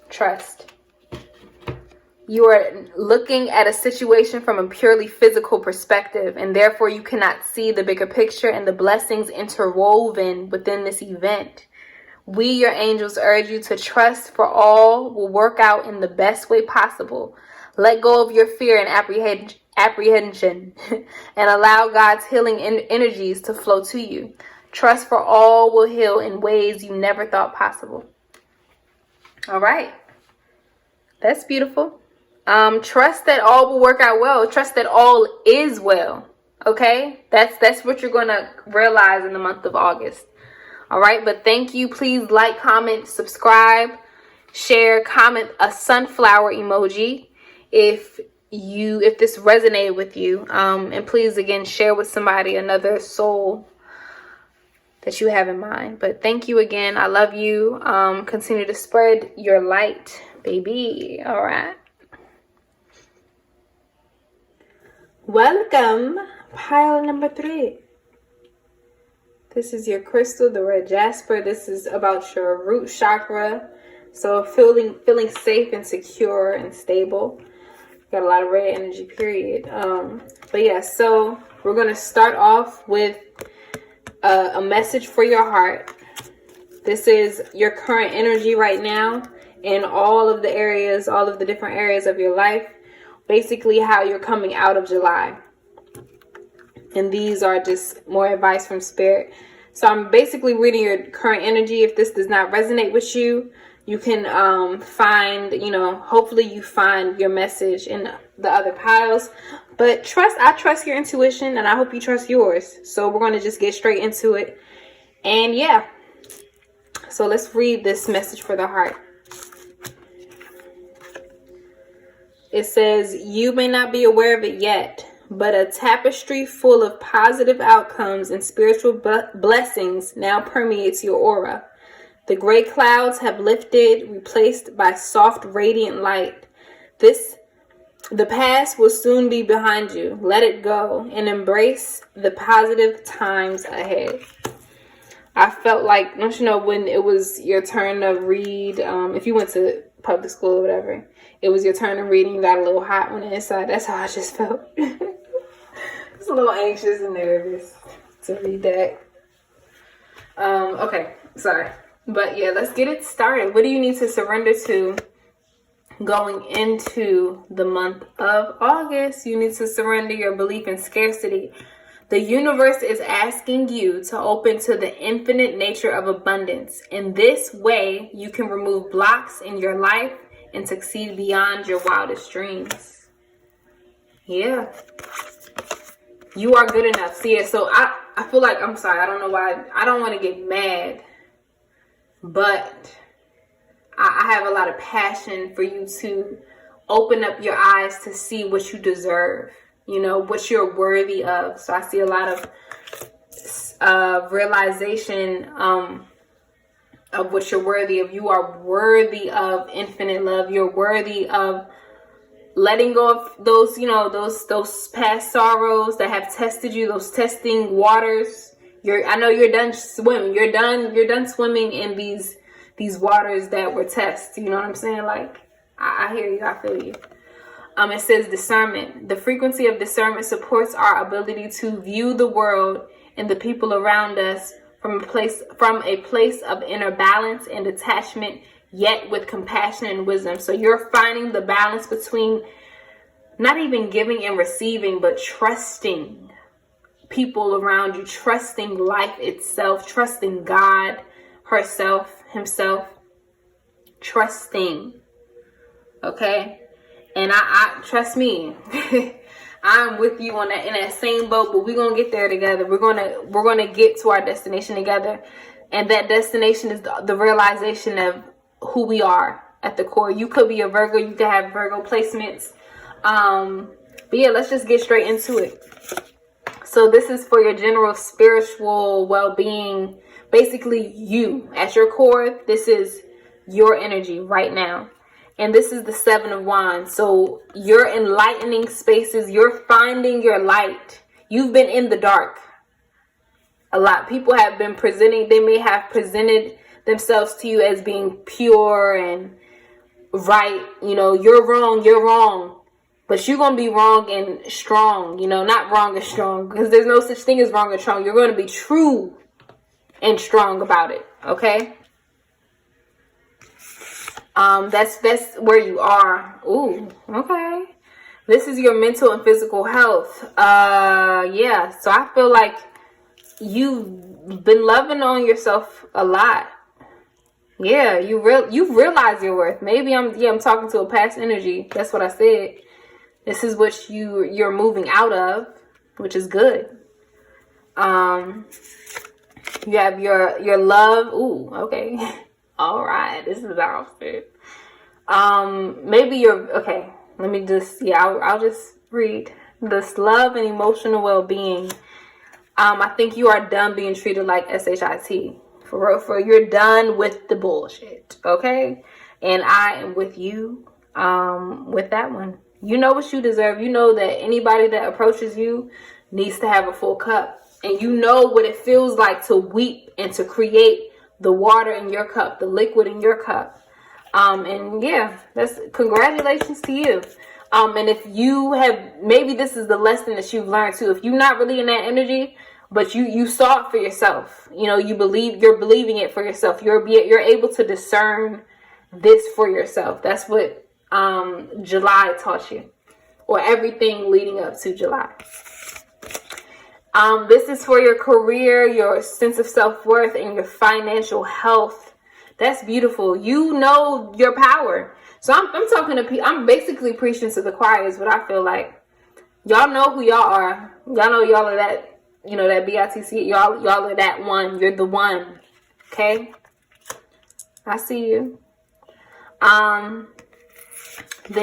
Trust. You are looking at a situation from a purely physical perspective, and therefore you cannot see the bigger picture and the blessings interwoven within this event. We, your angels, urge you to trust, for all will work out in the best way possible. Let go of your fear and apprehension and allow God's healing energies to flow to you. Trust, for all will heal in ways you never thought possible. All right. That's beautiful. Trust that all will work out well. Trust that all is well. Okay? That's what you're going to realize in the month of August. All right? But thank you. Please like, comment, subscribe, share, comment a sunflower emoji if this resonated with you. And please, again, share with somebody, another soul that you have in mind. But thank you again. I love you. Continue to spread your light, baby. All right. Welcome, pile number 3. This is your crystal, the red Jasper. This is about your root chakra. So feeling safe and secure and stable. Got a lot of red energy, period. But yeah, so we're going to start off with a message for your heart. This is your current energy right now in all of the areas, all of the different areas of your life. Basically how you're coming out of July. And these are just more advice from Spirit. So I'm basically reading your current energy. If this does not resonate with you, you can find, hopefully you find your message in the other piles. But I trust your intuition, and I hope you trust yours. So we're going to just get straight into it. And yeah. So let's read this message for the heart. It says, you may not be aware of it yet, but a tapestry full of positive outcomes and spiritual blessings now permeates your aura. The gray clouds have lifted, replaced by soft, radiant light. The past will soon be behind you. Let it go and embrace the positive times ahead. I felt like, don't you know, when it was your turn to read, if you went to public school or whatever, it was your turn to read and you got a little hot on the inside. That's how I just felt. Just a little anxious and nervous to read that. Okay, sorry. But yeah, let's get it started. What do you need to surrender to going into the month of August? You need to surrender your belief in scarcity. The universe is asking you to open to the infinite nature of abundance. In this way, you can remove blocks in your life and succeed beyond your wildest dreams. Yeah. You are good enough. See, so I feel like, I'm sorry, I don't know why, I don't want to get mad, but I have a lot of passion for you to open up your eyes to see what you deserve, you know, what you're worthy of. So I see a lot of realization of what you're worthy of. You are worthy of infinite love. You're worthy of letting go of those, you know, those past sorrows that have tested you, those testing waters. I know you're done swimming. You're done swimming in these waters that were tested. You know what I'm saying? Like, I hear you. I feel you. It says discernment. The frequency of discernment supports our ability to view the world and the people around us from a place of inner balance and detachment, yet with compassion and wisdom. So you're finding the balance between not even giving and receiving, but trusting people around you, trusting life itself, trusting God, herself, himself, trusting. Okay? And I trust me, I'm with you on that, in that same boat, but we're going to get there together. We're going to get to our destination together. And that destination is the realization of who we are at the core. You could be a Virgo, you could have Virgo placements. But yeah, let's just get straight into it. So this is for your general spiritual well-being. Basically, you at your core, this is your energy right now. And this is the 7 of Wands. So you're enlightening spaces. You're finding your light. You've been in the dark. A lot. People have been presenting. They may have presented themselves to you as being pure and right. You know, you're wrong. You're wrong. But you're going to be wrong and strong. You know, not wrong and strong. Because there's no such thing as wrong and strong. You're going to be true and strong about it. Okay? That's where you are. Ooh, okay. This is your mental and physical health. Yeah. So I feel like you've been loving on yourself a lot. Yeah, you've realized your worth. Maybe I'm talking to a past energy. That's what I said. This is what you're moving out of, which is good. You have your love. Ooh, okay. All right, this is outfit. Maybe you're okay. Let me just I'll just read this love and emotional well-being. I think you are done being treated like SHIT. For real, you're done with the bullshit. Okay, and I am with you. With that one, you know what you deserve. You know that anybody that approaches you needs to have a full cup, and you know what it feels like to weep and to create the water in your cup, the liquid in your cup. And yeah, that's congratulations to you. And if you have, maybe this is the lesson that you've learned too. If you're not really in that energy, but you saw it for yourself, you know, you're believing it for yourself. You're able to discern this for yourself. That's what July taught you, or everything leading up to July. This is for your career, your sense of self-worth, and your financial health. That's beautiful. You know your power. So I'm basically preaching to the choir is what I feel like. Y'all know who y'all are. Y'all know y'all are that, you know, that BITC. Y'all are that one. You're the one. Okay? I see you. Then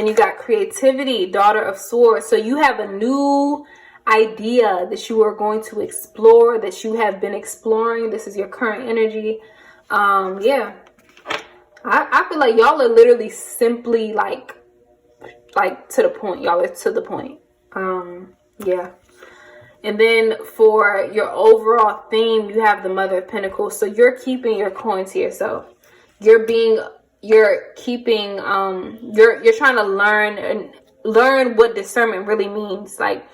you got creativity, Daughter of Swords. So you have a new idea that you are going to explore, that you have been exploring. This is your current energy. Yeah, I feel like y'all are literally simply like to the point. Y'all are to the point. Yeah. And then for your overall theme, you have the Mother of Pentacles. So you're keeping your coin to yourself. You're keeping you're trying to learn what discernment really means. Like,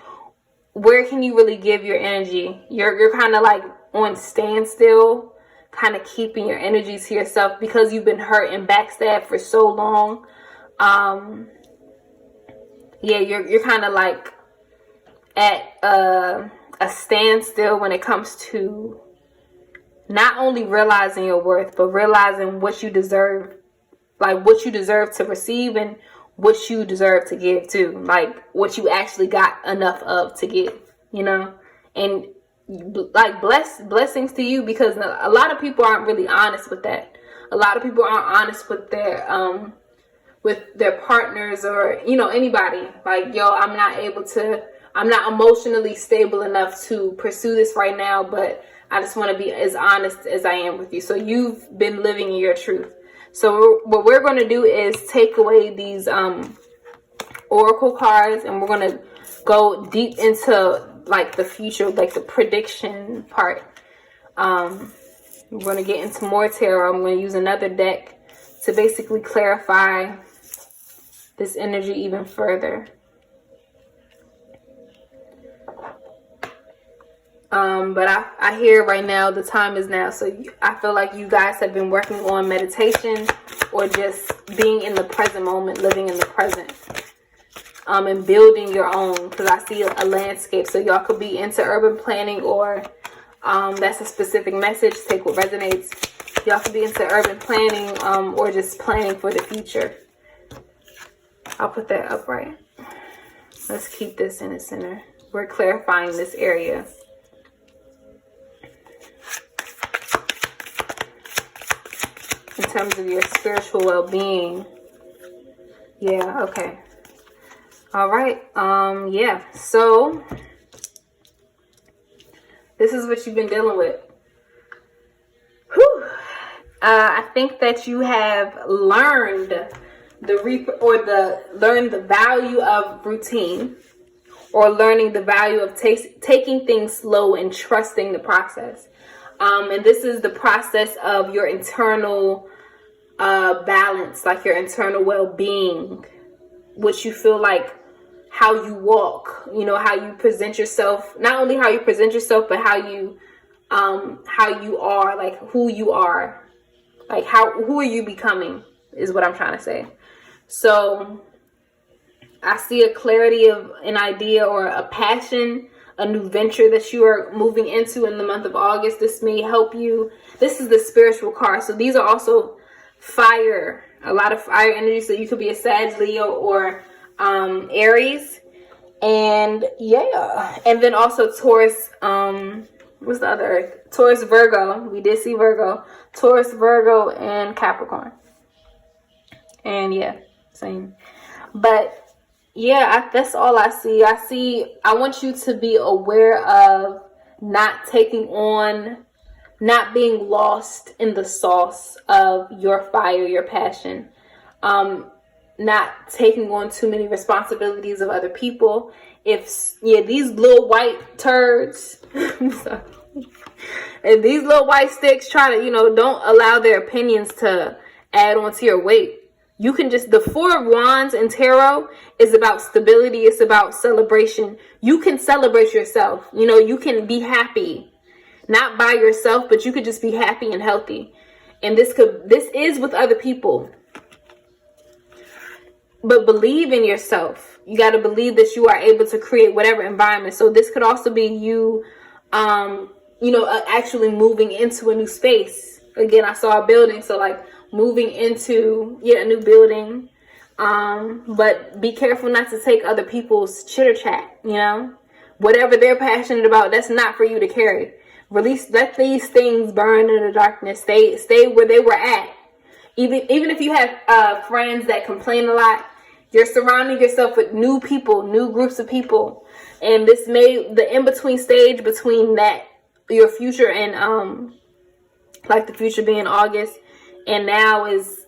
where can you really give your energy? You're kind of like on standstill, kind of keeping your energy to yourself because you've been hurt and backstabbed for so long. Yeah, you're kind of like at a standstill when it comes to not only realizing your worth, but realizing what you deserve, like what you deserve to receive and what you deserve to give too, like what you actually got enough of to give, you know. And like blessings to you, because a lot of people aren't really honest with that. A lot of people aren't honest with their partners, or, you know, anybody. Like, yo, I'm not emotionally stable enough to pursue this right now, but I just want to be as honest as I am with you. So you've been living in your truth. So what we're going to do is take away these oracle cards, and we're going to go deep into like the future, like the prediction part. We're going to get into more tarot. I'm going to use another deck to basically clarify this energy even further. But I hear right now the time is now. So I feel like you guys have been working on meditation, or just being in the present moment, living in the present, and building your own. Because I see a landscape. So y'all could be into urban planning, or that's a specific message. Take what resonates. Y'all could be into urban planning, or just planning for the future. I'll put that up right. Let's keep this in the center. We're clarifying this area. In terms of your spiritual well-being. Yeah, okay. All right. Yeah. So this is what you've been dealing with. Whew. I think that you have learned learned the value of routine, or learning the value of taking things slow and trusting the process. And this is the process of your internal balance, like your internal well-being, what you feel like, how you walk, you know, how you present yourself, not only how you present yourself, but how you are, like who you are, like who are you becoming is what I'm trying to say. So I see a clarity of an idea or a passion, a new venture that you are moving into in the month of August. This may help you. This is the spiritual card. So these are also fire, a lot of fire energy. So you could be a Sag, Leo, or Aries. And yeah. And then also Taurus. What's the other? Taurus, Virgo. We did see Virgo. Taurus, Virgo, and Capricorn. And yeah, same. But yeah, that's all I see. I want you to be aware of not being lost in the sauce of your fire, your passion. Not taking on too many responsibilities of other people. These little white turds, and these little white sticks try to, don't allow their opinions to add on to your weight. You can just, the Four of Wands in tarot is about stability. It's about celebration. You can celebrate yourself. You can be happy, not by yourself, but you could just be happy and healthy. And this is with other people. But believe in yourself. You got to believe that you are able to create whatever environment. So this could also be you, actually moving into a new space. Again, I saw a building. So like moving into a new building. But be careful not to take other people's chitter chat, whatever they're passionate about, that's not for you to carry. Let these things burn in the darkness. Stay where they were at. Even if you have friends that complain a lot, you're surrounding yourself with new people, new groups of people. And this the in-between stage between that, your future and like the future being August, and now is,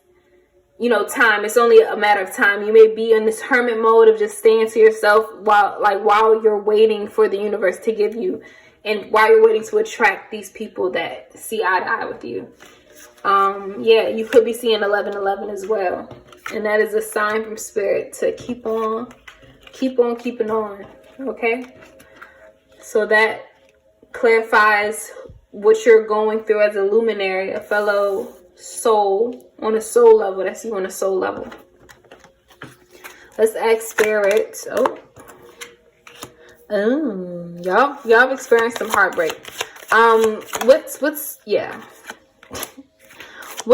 time. It's only a matter of time. You may be in this hermit mode of just staying to yourself while you're waiting for the universe to give you, and while you're waiting to attract these people that see eye to eye with you. You could be seeing 1111 as well. And that is a sign from spirit to keep on keeping on. Okay? So that clarifies what you're going through as a luminary, a fellow soul on a soul level. That's you on a soul level. Let's ask spirit. Y'all experienced some heartbreak. What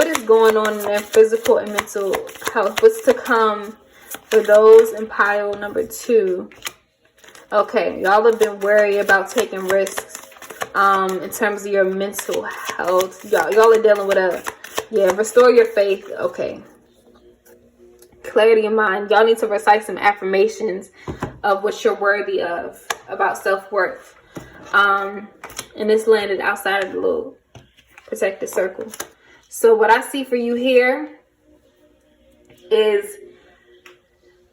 is going on in their physical and mental health? What's to come for those in pile number 2? Okay, y'all have been wary about taking risks in terms of your mental health. Y'all are dealing with restore your faith. Okay. Clarity of mind. Y'all need to recite some affirmations of what you're worthy of about self-worth. And this landed outside of the little protected circle. So what I see for you here is,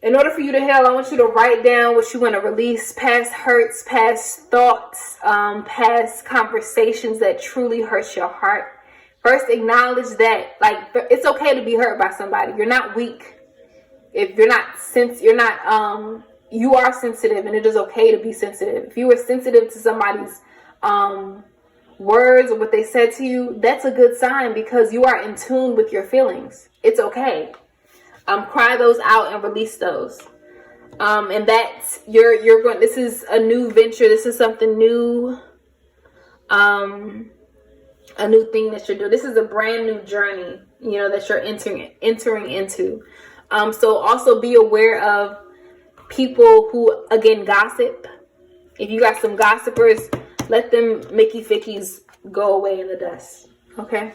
in order for you to heal, I want you to write down what you want to release, past hurts, past thoughts, past conversations that truly hurt your heart. First, acknowledge that, like, it's okay to be hurt by somebody. You're not weak. If you're not, you are sensitive, and it is okay to be sensitive. If you were sensitive to somebody's words or what they said to you, that's a good sign, because you are in tune with your feelings. It's okay. Cry those out and release those. And that's you're going. This is a new venture. This is something new. A new thing that you're doing. This is a brand new journey, that you're entering into. So also be aware of people who, again, gossip. If you got some gossipers, let them Mickey Fickies go away in the dust. Okay?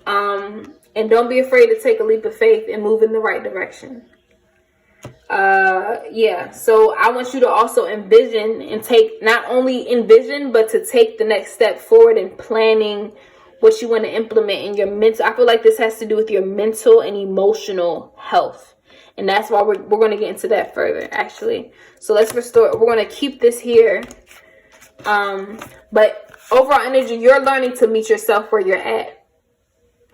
And don't be afraid to take a leap of faith and move in the right direction. So I want you to also envision and not only envision, but to take the next step forward in planning what you want to implement in your mental. I feel like this has to do with your mental and emotional health. And that's why we're going to get into that further, actually. So let's restore. We're going to keep this here. But overall energy, you're learning to meet yourself where you're at,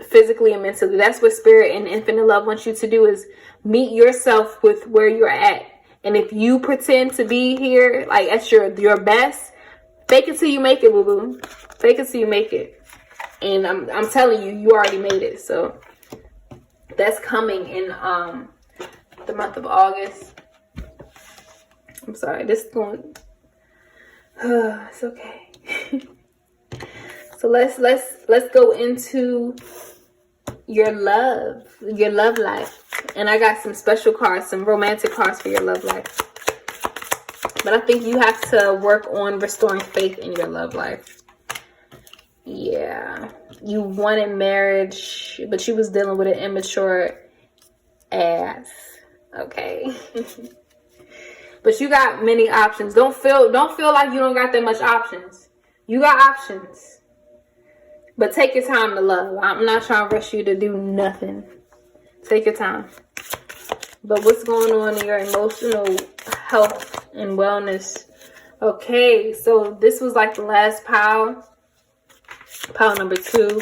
physically and mentally. That's what Spirit and Infinite Love wants you to do, is meet yourself with where you're at. And if you pretend to be here, like, at your best, fake it till you make it, boo-boo. Fake it till you make it. And I'm telling you, you already made it. So that's coming in the month of August. I'm sorry, this is going. It's okay. So let's go into your love life. And I got some special cards, some romantic cards for your love life. But I think you have to work on restoring faith in your love life. Yeah, you wanted marriage, but you was dealing with an immature ass. Okay. But you got many options. Don't feel like you don't got that much options. You got options. But take your time to love. I'm not trying to rush you to do nothing. Take your time. But what's going on in your emotional health and wellness? Okay, so this was like the last pile. Pile number 2,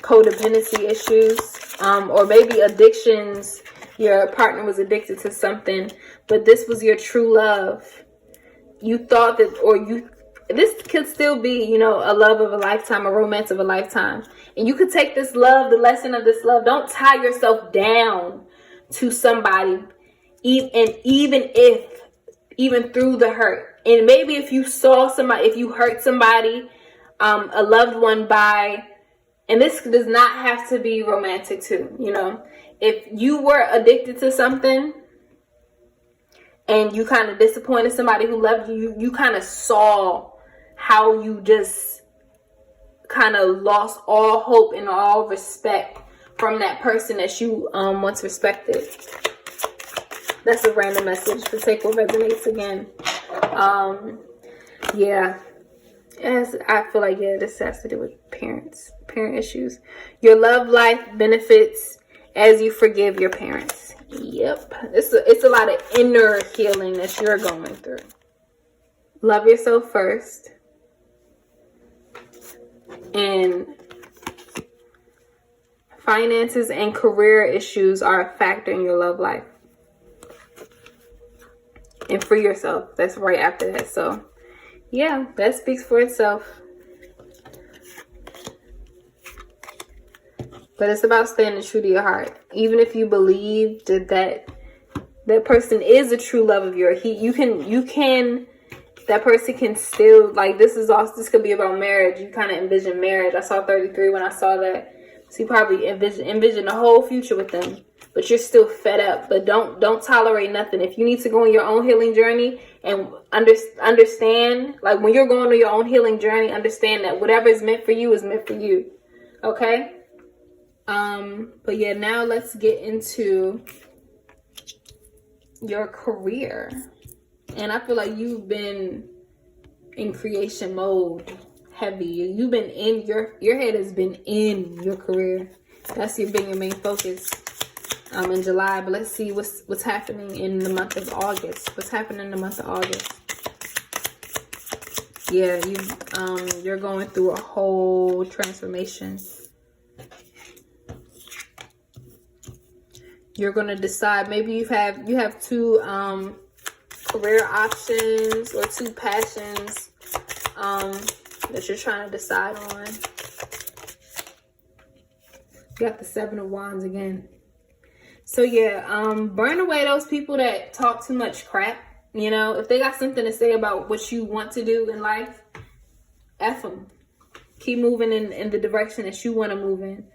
codependency issues, or maybe addictions. Your partner was addicted to something, but this was your true love. You thought that, this could still be, a love of a lifetime, a romance of a lifetime. And you could take this love, the lesson of this love. Don't tie yourself down to somebody, even through the hurt. And maybe if you saw somebody, if you hurt somebody, a loved one by, and this does not have to be romantic too, if you were addicted to something and you kind of disappointed somebody who loved you, you kind of saw how you just kind of lost all hope and all respect from that person that you once respected. That's a random message, to take what resonates again. As I feel like, this has to do with parent issues. Your love life benefits as you forgive your parents. Yep. It's a lot of inner healing that you're going through. Love yourself first. And finances and career issues are a factor in your love life. And free yourself. That's right after that. So yeah, that speaks for itself. But it's about staying true to your heart. Even if you believe that person is a true love of yours, you can that person can still, like, this could be about marriage. You kind of envision marriage. I saw 33 when I saw that. So you probably envision the whole future with them, but you're still fed up. But don't tolerate nothing. If you need to go on your own healing journey and understand, like, when you're going on your own healing journey, understand that whatever is meant for you is meant for you. Okay? But yeah, now let's get into your career. And I feel like you've been in creation mode heavy. You've been in your head has been in your career. That's been your main focus in July. But let's see what's happening in the month of August. What's happening in the month of August? Yeah, you're going through a whole transformation. You're gonna decide. Maybe you have two career options or two passions that you're trying to decide on. You got the 7 of Wands again. So yeah, burn away those people that talk too much crap. You know, if they got something to say about what you want to do in life, F them. Keep moving in the direction that you want to move in.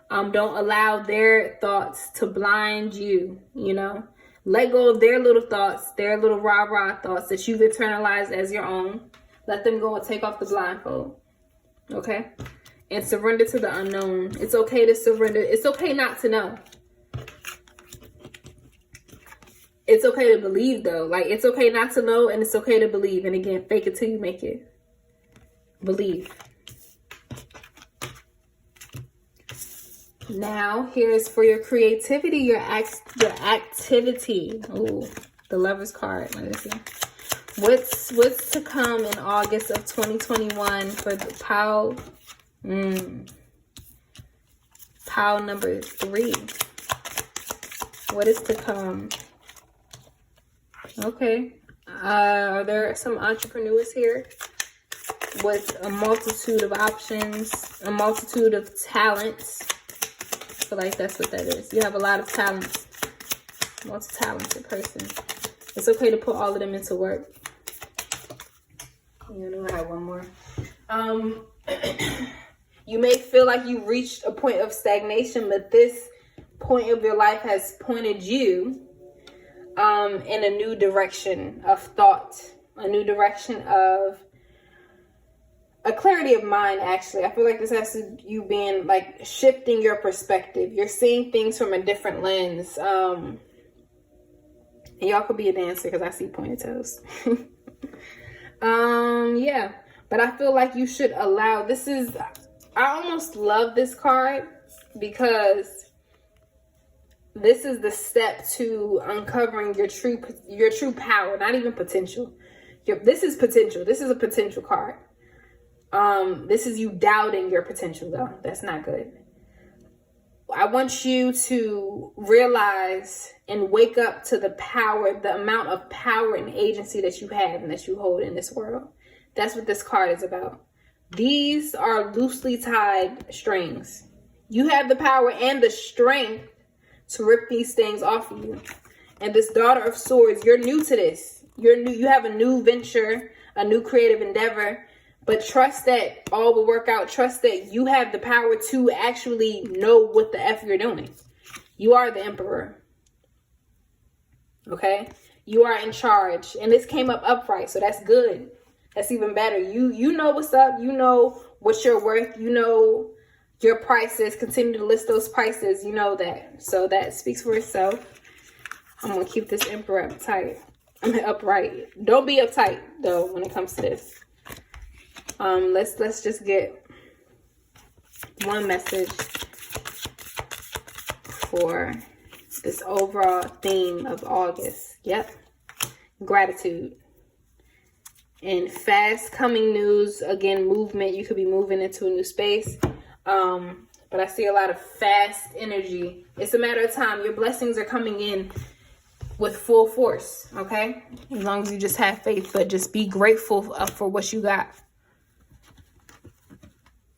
Don't allow their thoughts to blind you, you know. Let go of their little thoughts, their little rah-rah thoughts that you've internalized as your own. Let them go and take off the blindfold, okay? And surrender to the unknown. It's okay to surrender. It's okay not to know. It's okay to believe, though. Like, it's okay not to know, and it's okay to believe. And again, fake it till you make it. Believe. Now, here's for your creativity, your activity. Ooh, the Lover's card. Let me see. What's to come in August of 2021 for the Pile? Pile number 3. What is to come? Okay. Are there some entrepreneurs here with a multitude of options, a multitude of talents? I feel like that's what that is. You have a lot of talents. Multi-talented person. It's okay to put all of them into work. You know, I have one more. You may feel like you reached a point of stagnation, but this point of your life has pointed you in a new direction of thought, a new direction of a clarity of mind. Actually, I feel like this has to you being like shifting your perspective. You're seeing things from a different lens. And y'all could be a dancer because I see pointed toes. Yeah, but I feel like you should allow. I almost love this card because this is the step to uncovering your true power. Not even potential. This is potential. This is a potential card. This is you doubting your potential, though. That's not good. I want you to realize and wake up to the power, the amount of power and agency that you have and that you hold in this world. That's what this card is about. These are loosely tied strings. You have the power and the strength to rip these things off of you. And this Daughter of Swords, you're new to this. You have a new venture, a new creative endeavor. But trust that all will work out. Trust that you have the power to actually know what the F you're doing. You are the Emperor. Okay? You are in charge. And this came up upright, so that's good. That's even better. You know what's up. You know what you're worth. You know your prices. Continue to list those prices. You know that. So that speaks for itself. I'm going to keep this Emperor upright. Don't be uptight, though, when it comes to this. Let's just get one message for this overall theme of August. Yep. Gratitude. And fast coming news. Again, movement. You could be moving into a new space. But I see a lot of fast energy. It's a matter of time. Your blessings are coming in with full force. Okay? As long as you just have faith. But just be grateful for what you got.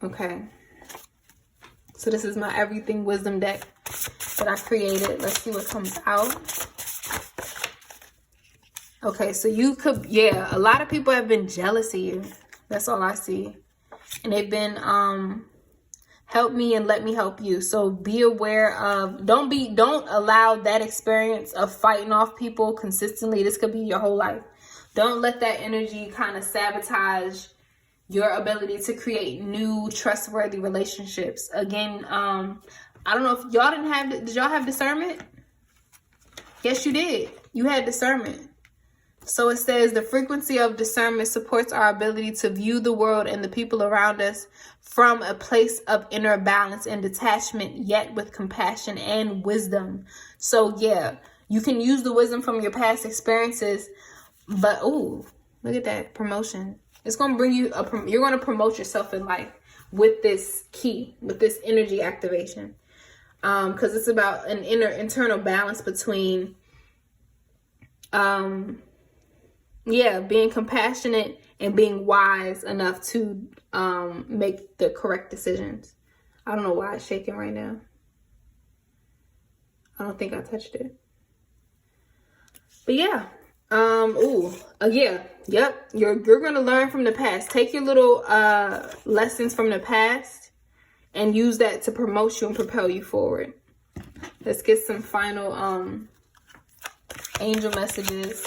Okay, so this is my everything wisdom deck that I created. Let's see what comes out. Okay, so you could, yeah, a lot of people have been jealous of you. That's all I see. And they've been, help me and let me help you. So be aware of, don't allow that experience of fighting off people consistently. This could be your whole life. Don't let that energy kind of sabotage your ability to create new trustworthy relationships. Again, I don't know if y'all did y'all have discernment? Yes, you did. You had discernment. So it says the frequency of discernment supports our ability to view the world and the people around us from a place of inner balance and detachment, yet with compassion and wisdom. So yeah, you can use the wisdom from your past experiences, but ooh, look at that promotion. It's going to bring you you're going to promote yourself in life with this key, with this energy activation. Because it's about an internal balance between being compassionate and being wise enough to make the correct decisions. I don't know why it's shaking right now. I don't think I touched it. But yeah. Yep. You're gonna learn from the past. Take your little lessons from the past and use that to promote you and propel you forward. Let's get some final angel messages.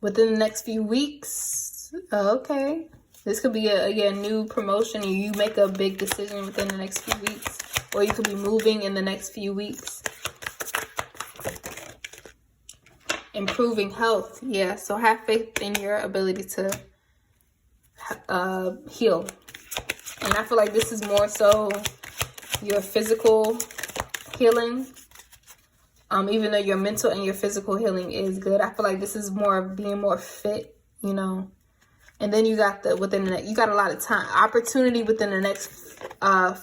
Within the next few weeks. Okay. This could be a new promotion, and you make a big decision within the next few weeks. Or you could be moving in the next few weeks. Improving health. Yeah, so have faith in your ability to heal. And I feel like this is more so your physical healing. Even though your mental and your physical healing is good, I feel like this is more of being more fit, you know. And then you got you got a lot of time, opportunity within the next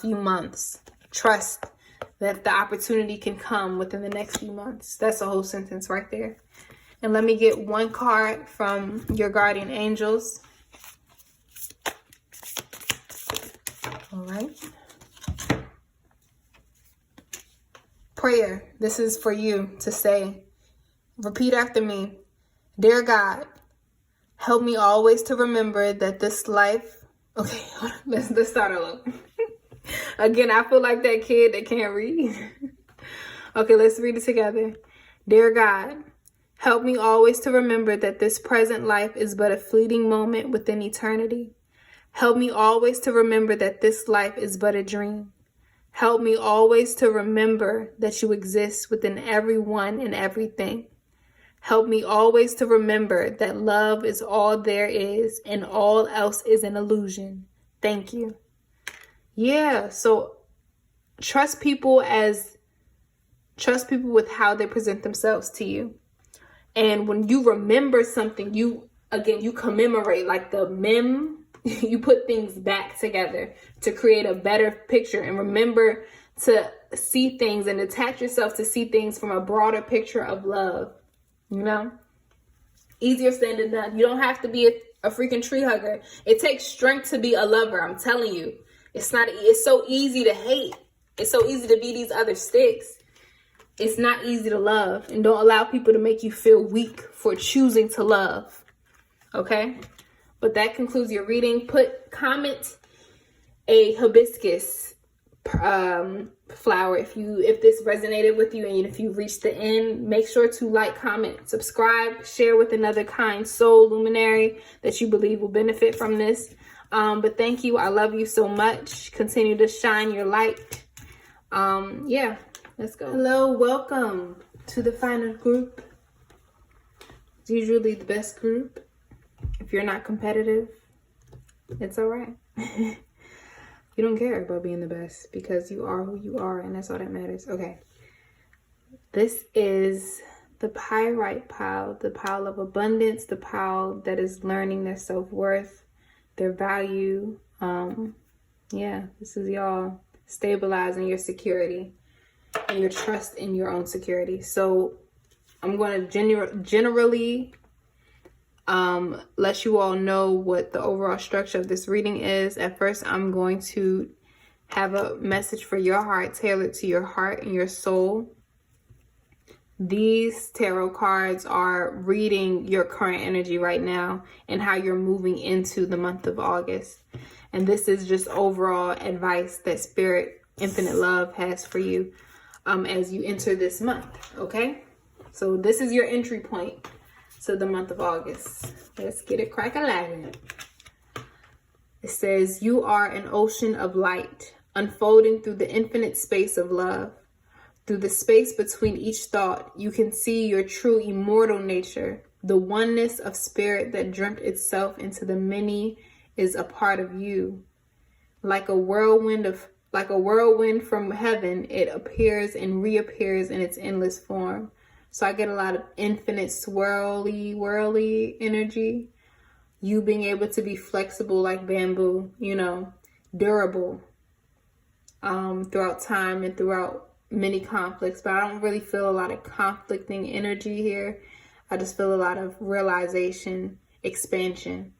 few months. Trust that the opportunity can come within the next few months. That's a whole sentence right there. And let me get one card from your guardian angels. All right. Prayer. This is for you to say. Repeat after me. Dear God, help me always to remember that this life... Okay, let's start over. Again, I feel like that kid that can't read. Okay, let's read it together. Dear God, help me always to remember that this present life is but a fleeting moment within eternity. Help me always to remember that this life is but a dream. Help me always to remember that you exist within everyone and everything. Help me always to remember that love is all there is and all else is an illusion. Thank you. Yeah, so trust people with how they present themselves to you. And when you remember something, you commemorate, like you put things back together to create a better picture, and remember to see things and attach yourself to see things from a broader picture of love. You know, easier said than done. You don't have to be a freaking tree hugger. It takes strength to be a lover. I'm telling you, it's so easy to hate. It's so easy to be these other sticks. It's not easy to love, and don't allow people to make you feel weak for choosing to love. Okay. But that concludes your reading. Comment a hibiscus flower if this resonated with you, and if you reached the end. Make sure to like, comment, subscribe, share with another kind soul luminary that you believe will benefit from this. But thank you. I love you so much. Continue to shine your light. Yeah, let's go. Hello, welcome to the final group. It's usually the best group. If you're not competitive, it's all right. You don't care about being the best because you are who you are, and that's all that matters. Okay. This is the Pyrite pile, the pile of abundance, the pile that is learning their self-worth, their value. This is y'all stabilizing your security and your trust in your own security. So I'm going to generally let you all know what the overall structure of this reading is. At first, I'm going to have a message for your heart, tailored to your heart and your soul. These tarot cards are reading your current energy right now and how you're moving into the month of August. And this is just overall advice that Spirit Infinite Love has for you as you enter this month, okay? So this is your entry point to the month of August. Let's get it crack-a-lagging. It says, you are an ocean of light, unfolding through the infinite space of love. Through the space between each thought, you can see your true immortal nature. The oneness of spirit that dreamt itself into the many is a part of you. Like a whirlwind from heaven, it appears and reappears in its endless form. So I get a lot of infinite whirly energy. You being able to be flexible like bamboo, durable throughout time and throughout many conflicts. But I don't really feel a lot of conflicting energy here. I just feel a lot of realization, expansion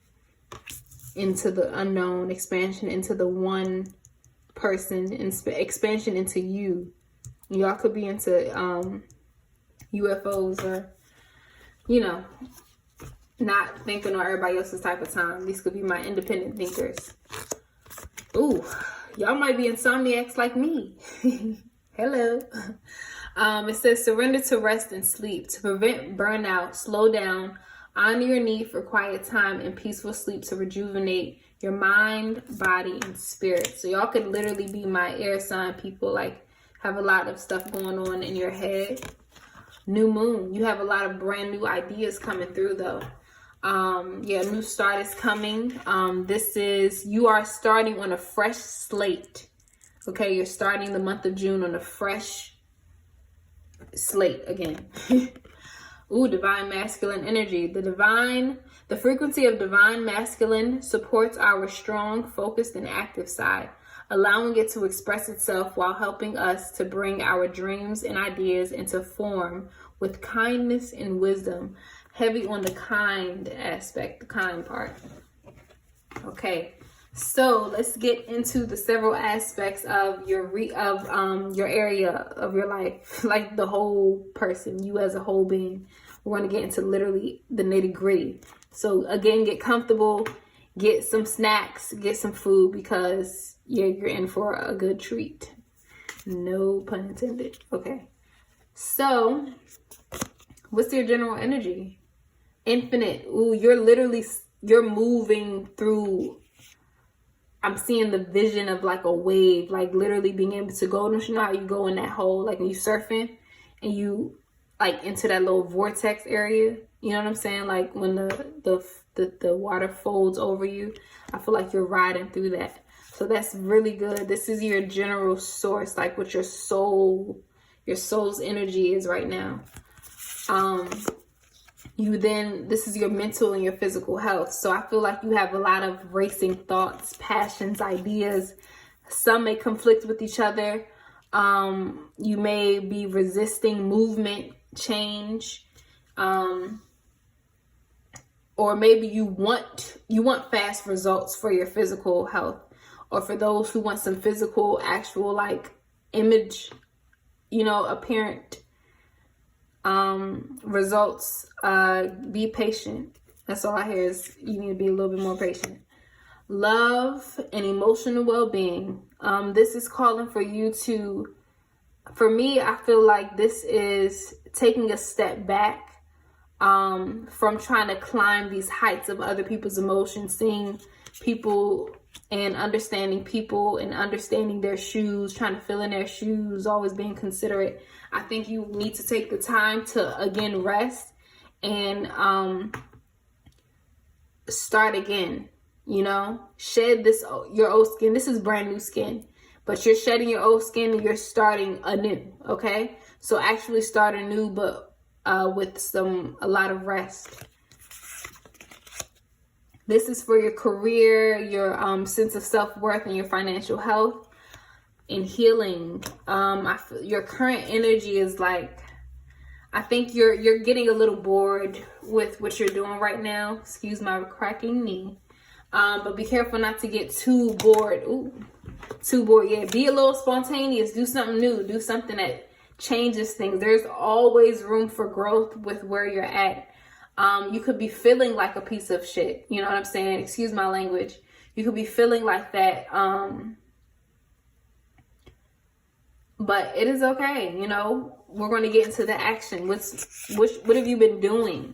into the unknown, expansion into the one person, and expansion into you. Y'all could be into UFOs or, not thinking on everybody else's type of time. These could be my independent thinkers. Ooh, y'all might be insomniacs like me. Hello. It says, surrender to rest and sleep. To prevent burnout, slow down. Honor your need for quiet time and peaceful sleep to rejuvenate your mind, body, and spirit. So y'all could literally be my air sign people, like have a lot of stuff going on in your head. New moon. You have a lot of brand new ideas coming through though. New start is coming. You are starting on a fresh slate. Okay, you're starting the month of June on a fresh slate again. Ooh, divine masculine energy. The frequency of divine masculine supports our strong, focused, and active side, allowing it to express itself while helping us to bring our dreams and ideas into form with kindness and wisdom. Heavy on the kind aspect, the kind part. Okay. So let's get into the several aspects of your area of your life, like the whole person, you as a whole being. We're going to get into literally the nitty gritty. So again, get comfortable, get some snacks, get some food, because you're in for a good treat. No pun intended. Okay. So what's your general energy? Infinite. Ooh, you're moving through. I'm seeing the vision of like a wave, like literally being able to go. Don't you know how you go in that hole, like when you surfing and you like into that little vortex area? You know what I'm saying? Like when the water folds over you. I feel like you're riding through that. So that's really good. This is your general source, like what your soul's energy is right now. This is your mental and your physical health. So I feel like you have a lot of racing thoughts, passions, ideas. Some may conflict with each other. You may be resisting movement, change. Or maybe you want fast results for your physical health, or for those who want some physical, actual like image, apparent results. Be patient. That's all I hear is you need to be a little bit more patient. Love and emotional well-being. This is calling for you to, for me, I feel like this is taking a step back from trying to climb these heights of other people's emotions, seeing people and understanding people and understanding their shoes, trying to fill in their shoes, always being considerate. I think you need to take the time to, again, rest and start again, shed your old skin. This is brand new skin, but you're shedding your old skin and you're starting anew, okay? So actually start anew, but with a lot of rest. This is for your career, your sense of self-worth, and your financial health and healing. Your current energy is like, I think you're getting a little bored with what you're doing right now. Excuse my cracking knee. But be careful not to get too bored. Ooh, too bored. Yeah, be a little spontaneous. Do something new. Do something that changes things. There's always room for growth with where you're at. You could be feeling like a piece of shit. You know what I'm saying? Excuse my language. You could be feeling like that. But it is okay. You know, we're going to get into the action. What have you been doing?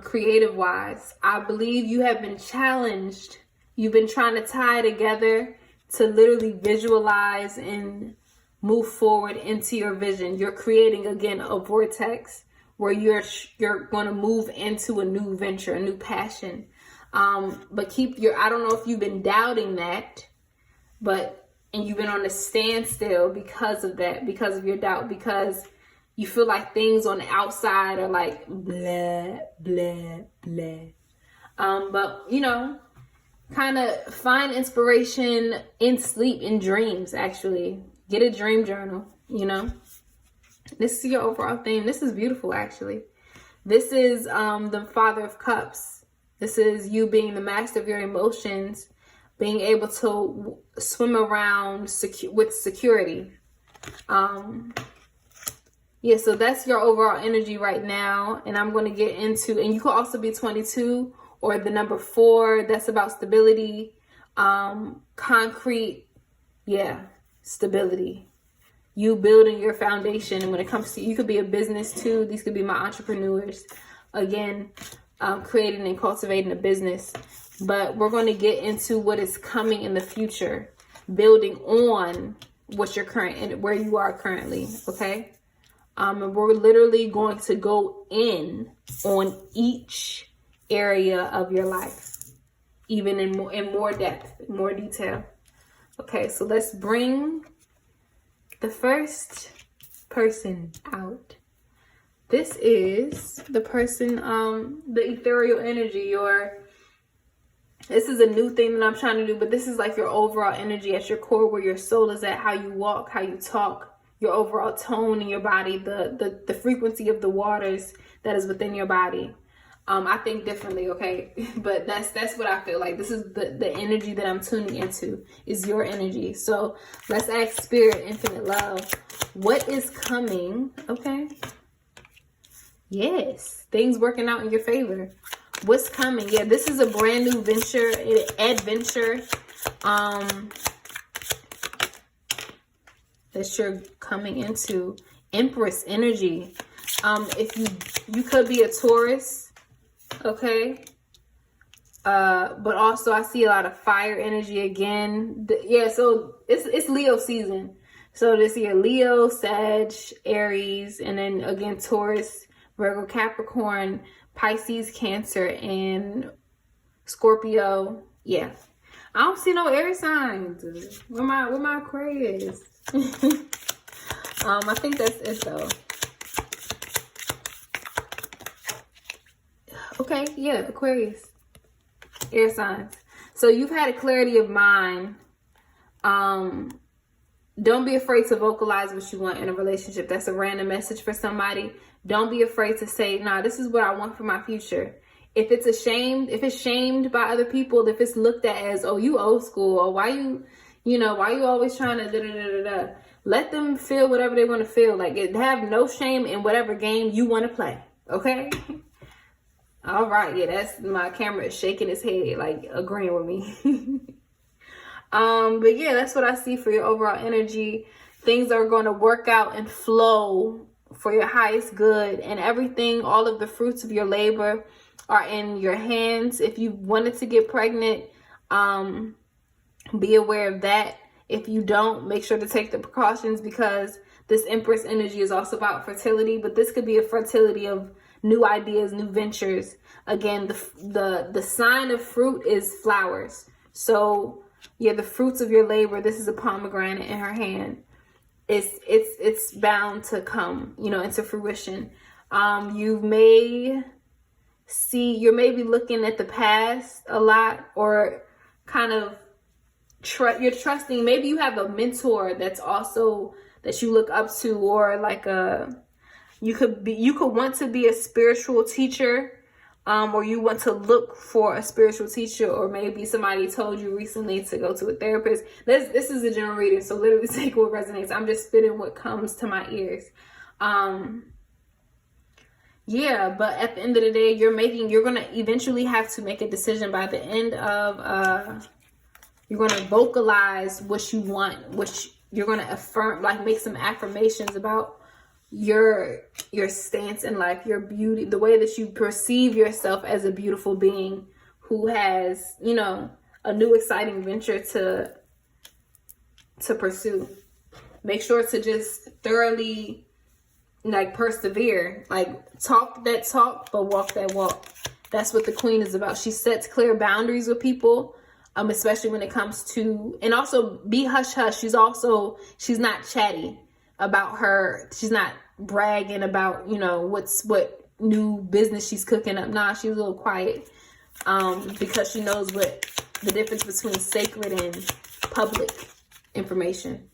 Creative wise, I believe you have been challenged. You've been trying to tie together to literally visualize and move forward into your vision. You're creating again a vortex where you're going to move into a new venture, a new passion. But I don't know if you've been doubting that, and you've been on a standstill because of that, because of your doubt, because you feel like things on the outside are like blah, blah, blah. But, you know, kind of find inspiration in sleep, in dreams, actually. Get a dream journal, you know. This is your overall theme. This is beautiful, actually. This is the Father of Cups. This is you being the master of your emotions, being able to swim around with security. Yeah, so that's your overall energy right now. And I'm going to get into, and you could also be 22 or the number 4. That's about stability, concrete. Yeah, stability. You building your foundation. And when it comes to, you could be a business too. These could be my entrepreneurs. Again, creating and cultivating a business. But we're going to get into what is coming in the future, building on what you're where you are currently. Okay. And we're literally going to go in on each area of your life, even in more depth, more detail. Okay, so let's bring the first person out. This is the person, the ethereal energy, this is a new thing that I'm trying to do, but this is like your overall energy at your core, where your soul is at, how you walk, how you talk, your overall tone in your body, the frequency of the waters that is within your body. I think differently, okay? But that's what I feel like. This is the energy that I'm tuning into, is your energy. So let's ask Spirit, Infinite Love, what is coming, okay? Yes, things working out in your favor. What's coming? Yeah, this is a brand new venture, adventure, that you're coming into. Empress energy. If you could be a Taurus, okay, but also I see a lot of fire energy again. Yeah, so it's Leo season. So this year, Leo, Sag, Aries, and then again Taurus, Virgo, Capricorn, Pisces, Cancer, and Scorpio. Yeah, I don't see no air signs. Where my Aquarius? I think that's it though. Okay, yeah, Aquarius, air signs. So you've had a clarity of mind. Don't be afraid to vocalize what you want in a relationship. That's a random message for somebody. Don't be afraid to say, nah, this is what I want for my future. If it's shamed by other people, if it's looked at as, oh, you old school, or why you always trying to da-da-da-da-da. Let them feel whatever they want to feel. Like, have no shame in whatever game you want to play. Okay? All right. Yeah, that's my camera is shaking its head, like agreeing with me. But yeah, that's what I see for your overall energy. Things are going to work out and flow for your highest good, and everything, all of the fruits of your labor are in your hands. If you wanted to get pregnant, be aware of that. If you don't, make sure to take the precautions, because this Empress energy is also about fertility, but this could be a fertility of new ideas, new ventures. Again, the sign of fruit is flowers. So yeah, the fruits of your labor, this is a pomegranate in her hand. It's bound to come, into fruition. You're maybe looking at the past a lot, or kind of you're trusting. Maybe you have a mentor that's also that you look up to, or like you could want to be a spiritual teacher, or you want to look for a spiritual teacher, or maybe somebody told you recently to go to a therapist. This is a general reading, so literally take what resonates. I'm just spitting what comes to my ears. Yeah, but at the end of the day, you're going to eventually have to make a decision by the end of, you're going to vocalize what you want, you're going to affirm, like make some affirmations about your stance in life, your beauty, the way that you perceive yourself as a beautiful being who has, you know, a new exciting venture to pursue. Make sure to just thoroughly like persevere, like talk that talk, but walk that walk. That's what the queen is about. She sets clear boundaries with people, especially when it comes to, and also be hush hush. She's not chatty about her. She's not bragging about, you know, what new business she's cooking up. Nah, she's a little quiet, because she knows what the difference between sacred and public information.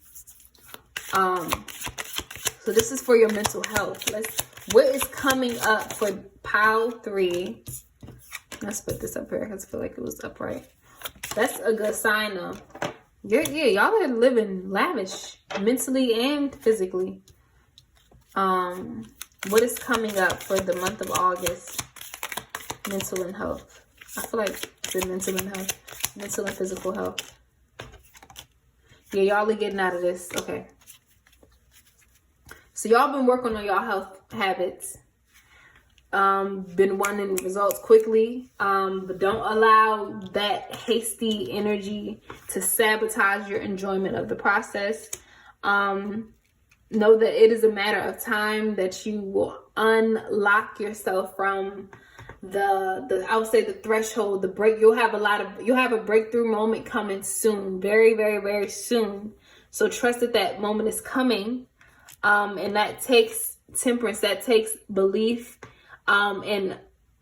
So this is for your mental health. What is coming up for pile 3? Let's put this up here because I feel like it was upright. That's a good sign though. Y'all are living lavish mentally and physically. What is coming up for the month of August? Mental and health. I feel like the mental and health. Mental and physical health. Yeah, y'all are getting out of this. Okay. So y'all been working on y'all health habits. Been wanting results quickly. But don't allow that hasty energy to sabotage your enjoyment of the process. Know that it is a matter of time that you will unlock yourself from I would say the threshold, the break. You'll have a breakthrough moment coming soon, very, very, very soon. So trust that moment is coming. And that takes temperance, that takes belief, and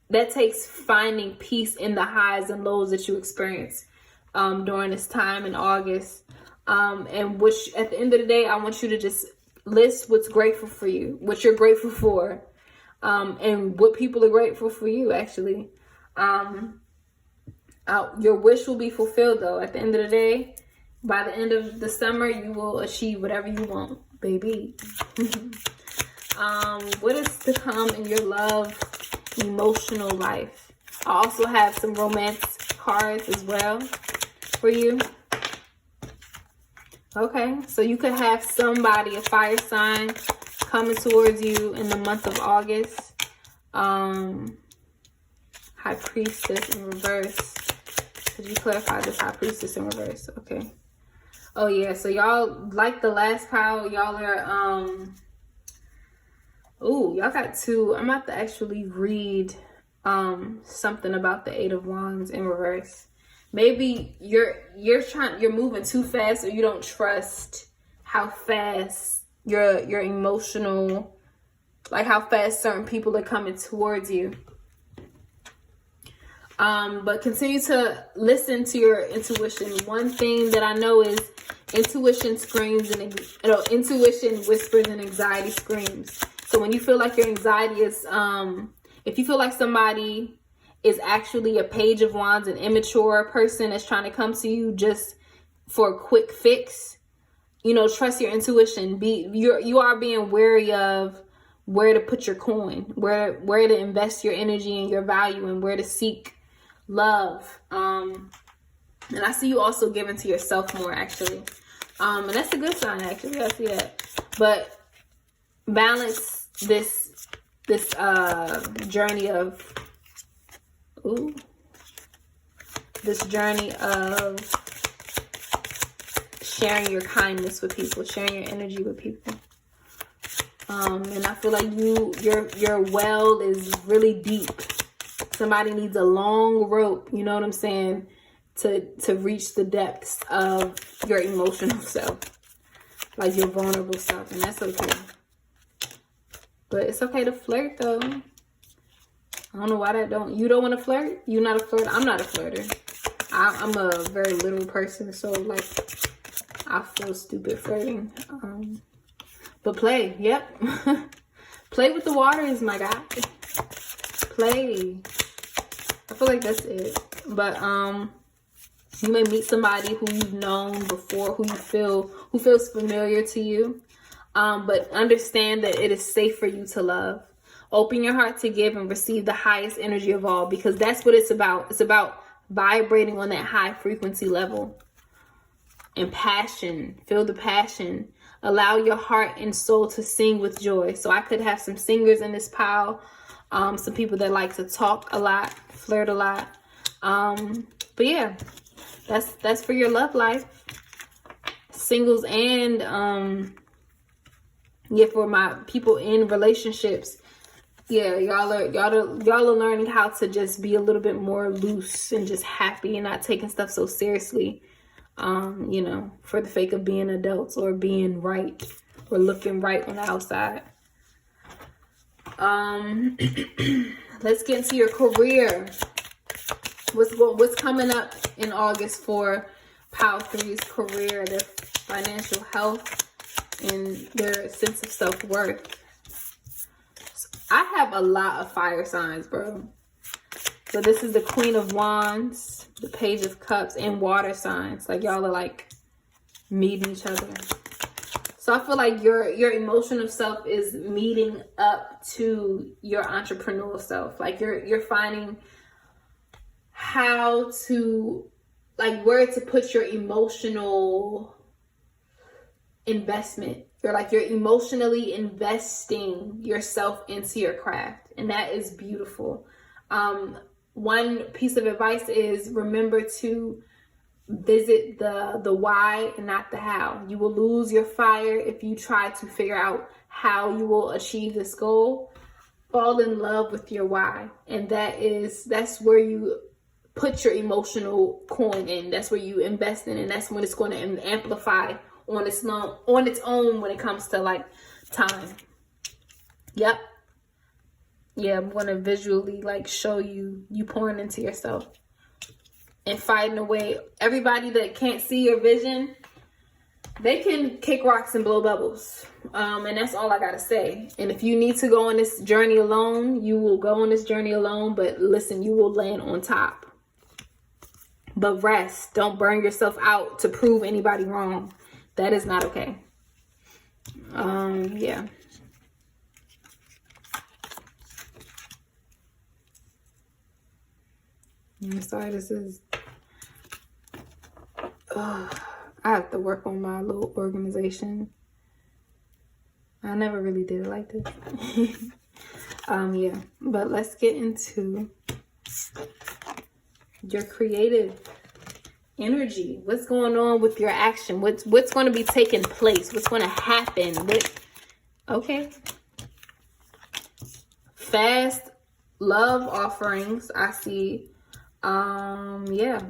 that takes finding peace in the highs and lows that you experience during this time in August. And which at the end of the day, I want you to just list what's grateful for you, what you're grateful for, and what people are grateful for you, actually. Your wish will be fulfilled, though. At the end of the day, by the end of the summer, you will achieve whatever you want, baby. What is to come in your love, emotional life? I also have some romance cards as well for you. Okay, so you could have somebody, a fire sign, coming towards you in the month of August. High Priestess in reverse. Could you clarify this High Priestess in reverse? Okay. Oh yeah, so y'all, like the last pile, y'all are, y'all got 2. I'm about to actually read something about the 8 of Wands in reverse. Maybe you're moving too fast, or you don't trust how fast your emotional, like how fast certain people are coming towards you. But continue to listen to your intuition. One thing that I know is intuition screams and intuition whispers and anxiety screams. So when you feel like your anxiety is, if you feel like somebody is actually a Page of Wands, an immature person that's trying to come to you just for a quick fix, trust your intuition. You are being wary of where to put your coin, where to invest your energy and your value, and where to seek love. And I see you also giving to yourself more, actually. And that's a good sign, actually. I see that. But balance this journey of sharing your kindness with people, sharing your energy with people. And I feel like your well is really deep. Somebody needs a long rope, you know what I'm saying, to reach the depths of your emotional self, like your vulnerable self, and that's okay. But it's okay to flirt, though. I don't know why you don't want to flirt? You're not a flirter? I'm not a flirter. I'm a very literal person, so like I feel stupid flirting. But play, yep. Play with the waters, my guy. Play. feel like that's it. But you may meet somebody who you've known before, who feels familiar to you. But understand that it is safe for you to love. Open your heart to give and receive the highest energy of all, because that's what it's about. It's about vibrating on that high frequency level. And passion. Feel the passion. Allow your heart and soul to sing with joy. So I could have some singers in this pile. Some people that like to talk a lot, flirt a lot. But yeah, that's for your love life. Singles and yeah, for my people in relationships. Yeah, y'all are learning how to just be a little bit more loose and just happy and not taking stuff so seriously. You know, for the sake of being adults or being right or looking right on the outside. Let's get into your career. What's coming up in August for Pile 3's career, their financial health, and their sense of self-worth. So I have a lot of fire signs, bro. So this is the Queen of Wands, the Page of Cups, and water signs. Like y'all are like meeting each other. So I feel like your emotional self is meeting up to your entrepreneurial self. Like you're finding how to, like, where to put your emotional investment. You're emotionally investing yourself into your craft, and that is beautiful. One piece of advice is remember to visit the why and not the how. You will lose your fire if you try to figure out how you will achieve this goal. Fall in love with your why, and that's where you put your emotional coin in. That's where you invest in, and that's when it's going to amplify on its own when it comes to like time. Yep. Yeah, I'm going to visually like show you pouring into yourself and fighting away. Everybody that can't see your vision, they can kick rocks and blow bubbles. And that's all I got to say. And if you need to go on this journey alone, you will go on this journey alone. But listen, you will land on top. But rest. Don't burn yourself out to prove anybody wrong. That is not okay. Yeah. I'm sorry, this is... I have to work on my little organization. I never really did it like this. Yeah. But let's get into your creative energy. What's going on with your action? What's going to be taking place? What's going to happen? Okay. Fast love offerings. I see. Yeah.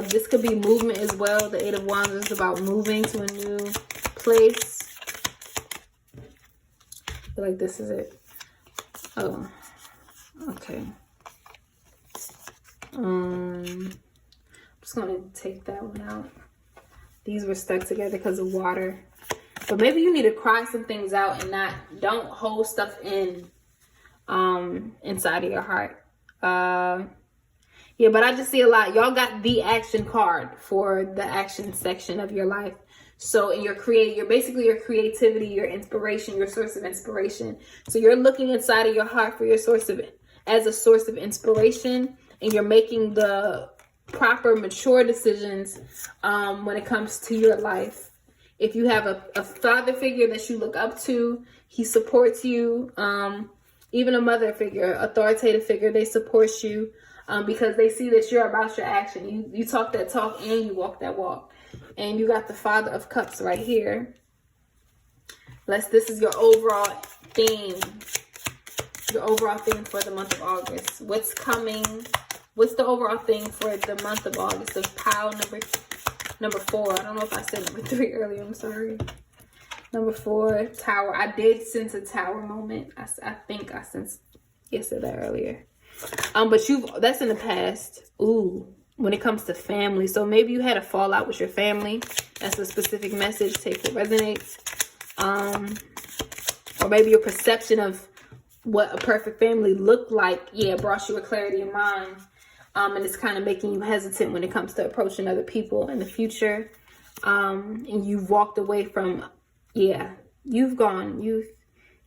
This could be movement as well. The Eight of Wands is about moving to a new place. I feel like this is it. Oh, okay. I'm just going to take that one out. These were stuck together because of water. But maybe you need to cry some things out and don't hold stuff in inside of your heart. Yeah, but I just see a lot. Y'all got the action card for the action section of your life. So in your basically your creativity, your inspiration, your source of inspiration. So you're looking inside of your heart for your as a source of inspiration, and you're making the proper mature decisions when it comes to your life. If you have a father figure that you look up to, he supports you. Even a mother figure, authoritative figure, they support you because they see that you're about your action. You talk that talk and you walk that walk. And you got the Father of Cups right here. This is your overall theme. Your overall theme for the month of August. What's coming? What's the overall thing for the month of August? Of pile number 4. I don't know if I said number 3 earlier. I'm sorry. Number 4, Tower. I did sense a Tower moment. I think I sensed. I said that earlier. But that's in the past. Ooh. When it comes to family. So maybe you had a fallout with your family. That's a specific message. Take what resonates. Or maybe your perception of what a perfect family looked like, brought you a clarity of mind. And it's kind of making you hesitant when it comes to approaching other people in the future. And you've walked away from, you've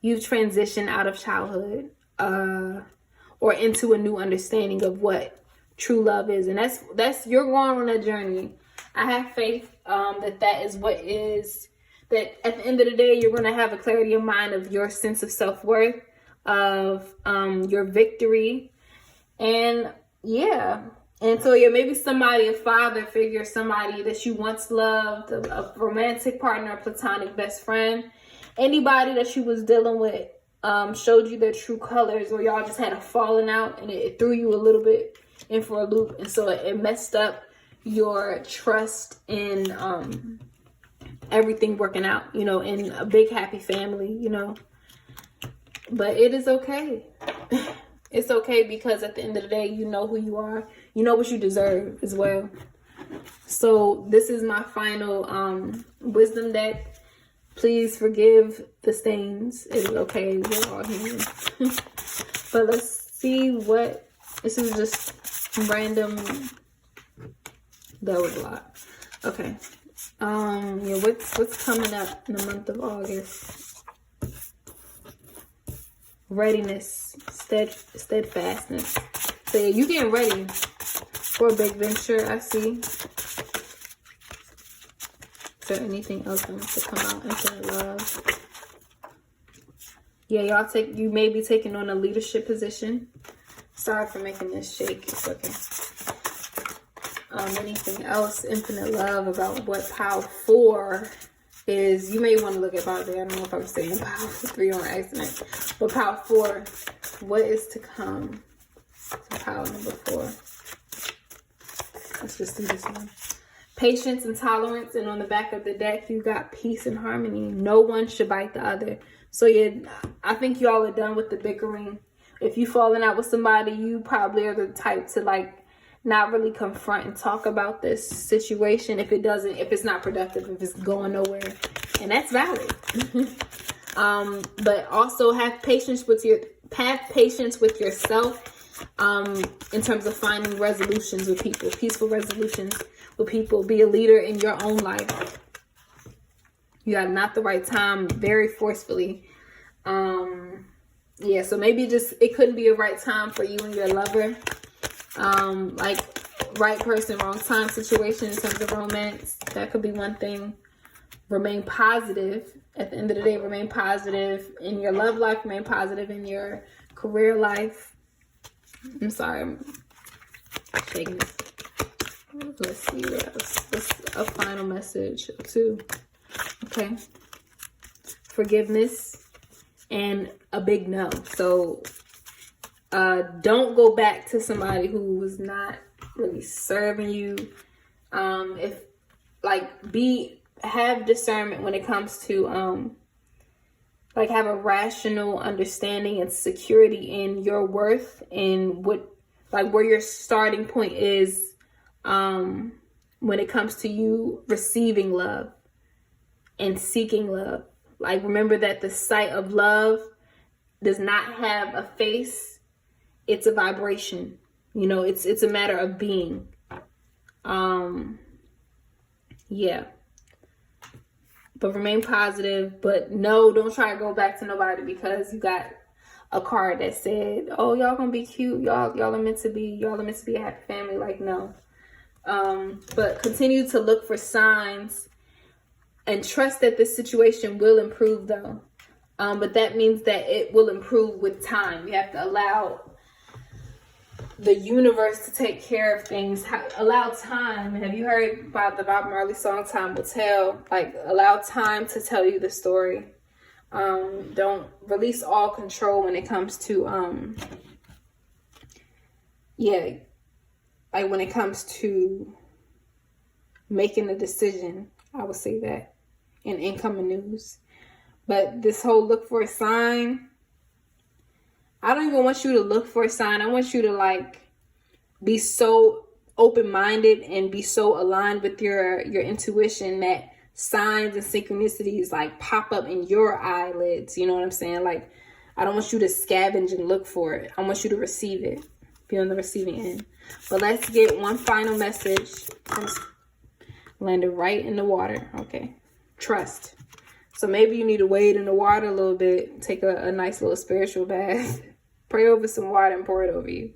transitioned out of childhood, or into a new understanding of what true love is. And that's you're going on a journey. I have faith that is what is, that at the end of the day, you're going to have a clarity of mind of your sense of self-worth, of your victory. And so maybe somebody, a father figure, somebody that you once loved, a romantic partner, a platonic best friend, anybody that you was dealing with, showed you their true colors, or y'all just had a falling out and it threw you a little bit in for a loop. And so it messed up your trust in everything working out, in a big happy family, But it is okay. It's okay, because at the end of the day, you know who you are. You know what you deserve as well. So this is my final wisdom deck. Please forgive the stains. It is okay. We're all human. But let's see what... This is just random... That was a lot. Okay. What's coming up in the month of August? Readiness, steadfastness. So you getting ready for a big venture, I see. Is there anything else that wants to come out? Infinite love. Yeah, you may be taking on a leadership position. Sorry for making this shake. It's okay. Anything else? Infinite love about what Power 4 is. You may want to look at Power 3. I don't know if I was saying Power 3 on accident. But Power 4, what is to come? So Power number 4. Let's just do this one. Patience and tolerance. And on the back of the deck, you got peace and harmony. No one should bite the other. So I think y'all are done with the bickering. If you falling out with somebody, you probably are the type to not really confront and talk about this situation if it's not productive, if it's going nowhere. And that's valid. But also have patience with yourself in terms of finding resolutions with people, peaceful resolutions with people. Be a leader in your own life. You got not the right time very forcefully. So maybe it couldn't be a right time for you and your lover. Right person, wrong time situation in terms of romance. That could be one thing. Remain positive. At the end of the day, remain positive in your love life. Remain positive in your career life. I'm sorry, I'm shaking this. Let's see what else. What's a final message too? Okay. Forgiveness and a big no. So don't go back to somebody who was not really serving you. Have discernment when it comes to have a rational understanding and security in your worth and where your starting point is when it comes to you receiving love and seeking love. Remember that the sight of love does not have a face. It's a vibration. It's a matter of being. But remain positive. But no, don't try to go back to nobody because you got a card that said, "Oh, y'all gonna be cute. Y'all are meant to be a happy family." No. But continue to look for signs and trust that this situation will improve, though. But that means that it will improve with time. You have to allow the universe to take care of things. Allow time. Have you heard about the Bob Marley song "Time Will Tell"? Allow time to tell you the story. Don't release all control when it comes to when it comes to making a decision. I would say that in incoming news. But this whole look for a sign, I don't even want you to look for a sign. I want you to be so open-minded and be so aligned with your intuition that signs and synchronicities pop up in your eyelids. You know what I'm saying? I don't want you to scavenge and look for it. I want you to receive it. Be on the receiving end. But let's get one final message. Landed right in the water. Okay. Trust. So maybe you need to wade in the water a little bit. Take a nice little spiritual bath. Pray over some water and pour it over you.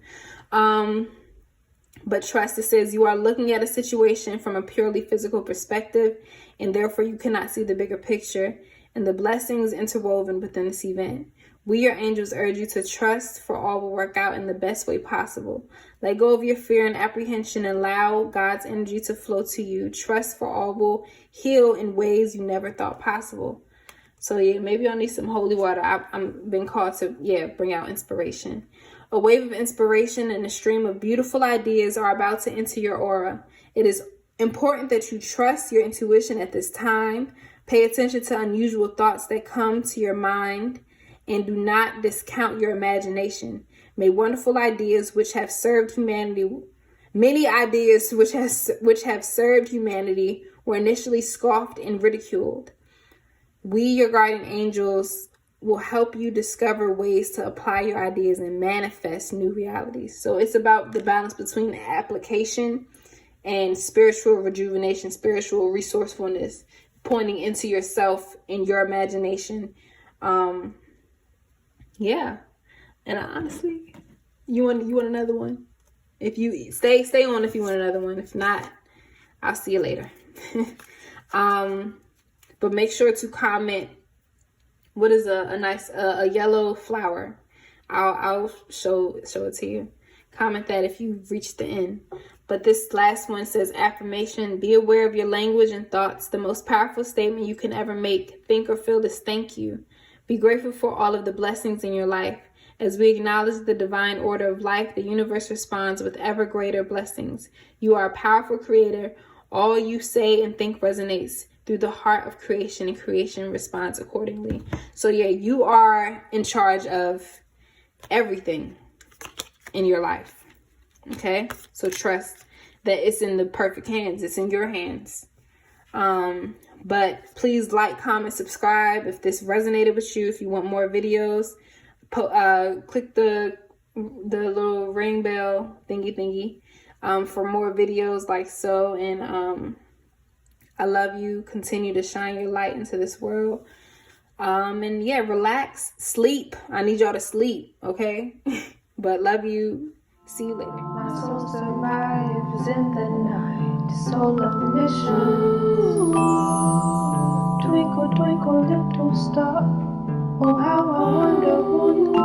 But trust, it says you are looking at a situation from a purely physical perspective, and therefore you cannot see the bigger picture and the blessings interwoven within this event. We, your angels, urge you to trust, for all will work out in the best way possible. Let go of your fear and apprehension and allow God's energy to flow to you. Trust, for all will heal in ways you never thought possible. So yeah, maybe I'll need some holy water. I'm been called to, bring out inspiration. A wave of inspiration and a stream of beautiful ideas are about to enter your aura. It is important that you trust your intuition at this time. Pay attention to unusual thoughts that come to your mind, and do not discount your imagination. May wonderful ideas which have served humanity, many ideas which have served humanity were initially scoffed and ridiculed. We, your guardian angels, will help you discover ways to apply your ideas and manifest new realities. So it's about the balance between application and spiritual rejuvenation, spiritual resourcefulness, pointing into yourself and your imagination. And honestly, you want another one? If you stay on if you want another one. If not, I'll see you later. But make sure to comment what is a nice a yellow flower. I'll show it to you. Comment that if you've reached the end. But this last one says affirmation. Be aware of your language and thoughts. The most powerful statement you can ever make, think or feel, is thank you. Be grateful for all of the blessings in your life. As we acknowledge the divine order of life, the universe responds with ever greater blessings. You are a powerful creator. All you say and think resonates through the heart of creation, and creation responds accordingly. So yeah, you are in charge of everything in your life. Okay? So trust that it's in the perfect hands. It's in your hands. But please like, comment, subscribe if this resonated with you. If you want more videos, click the little ring bell thingy for more videos like so. And I love you. Continue to shine your light into this world. And yeah, relax, sleep. I need y'all to sleep, okay? But love you. See you later.
My soul survives in the night, soul of mission. Twinkle, twinkle, little star. Oh, how I wonder who you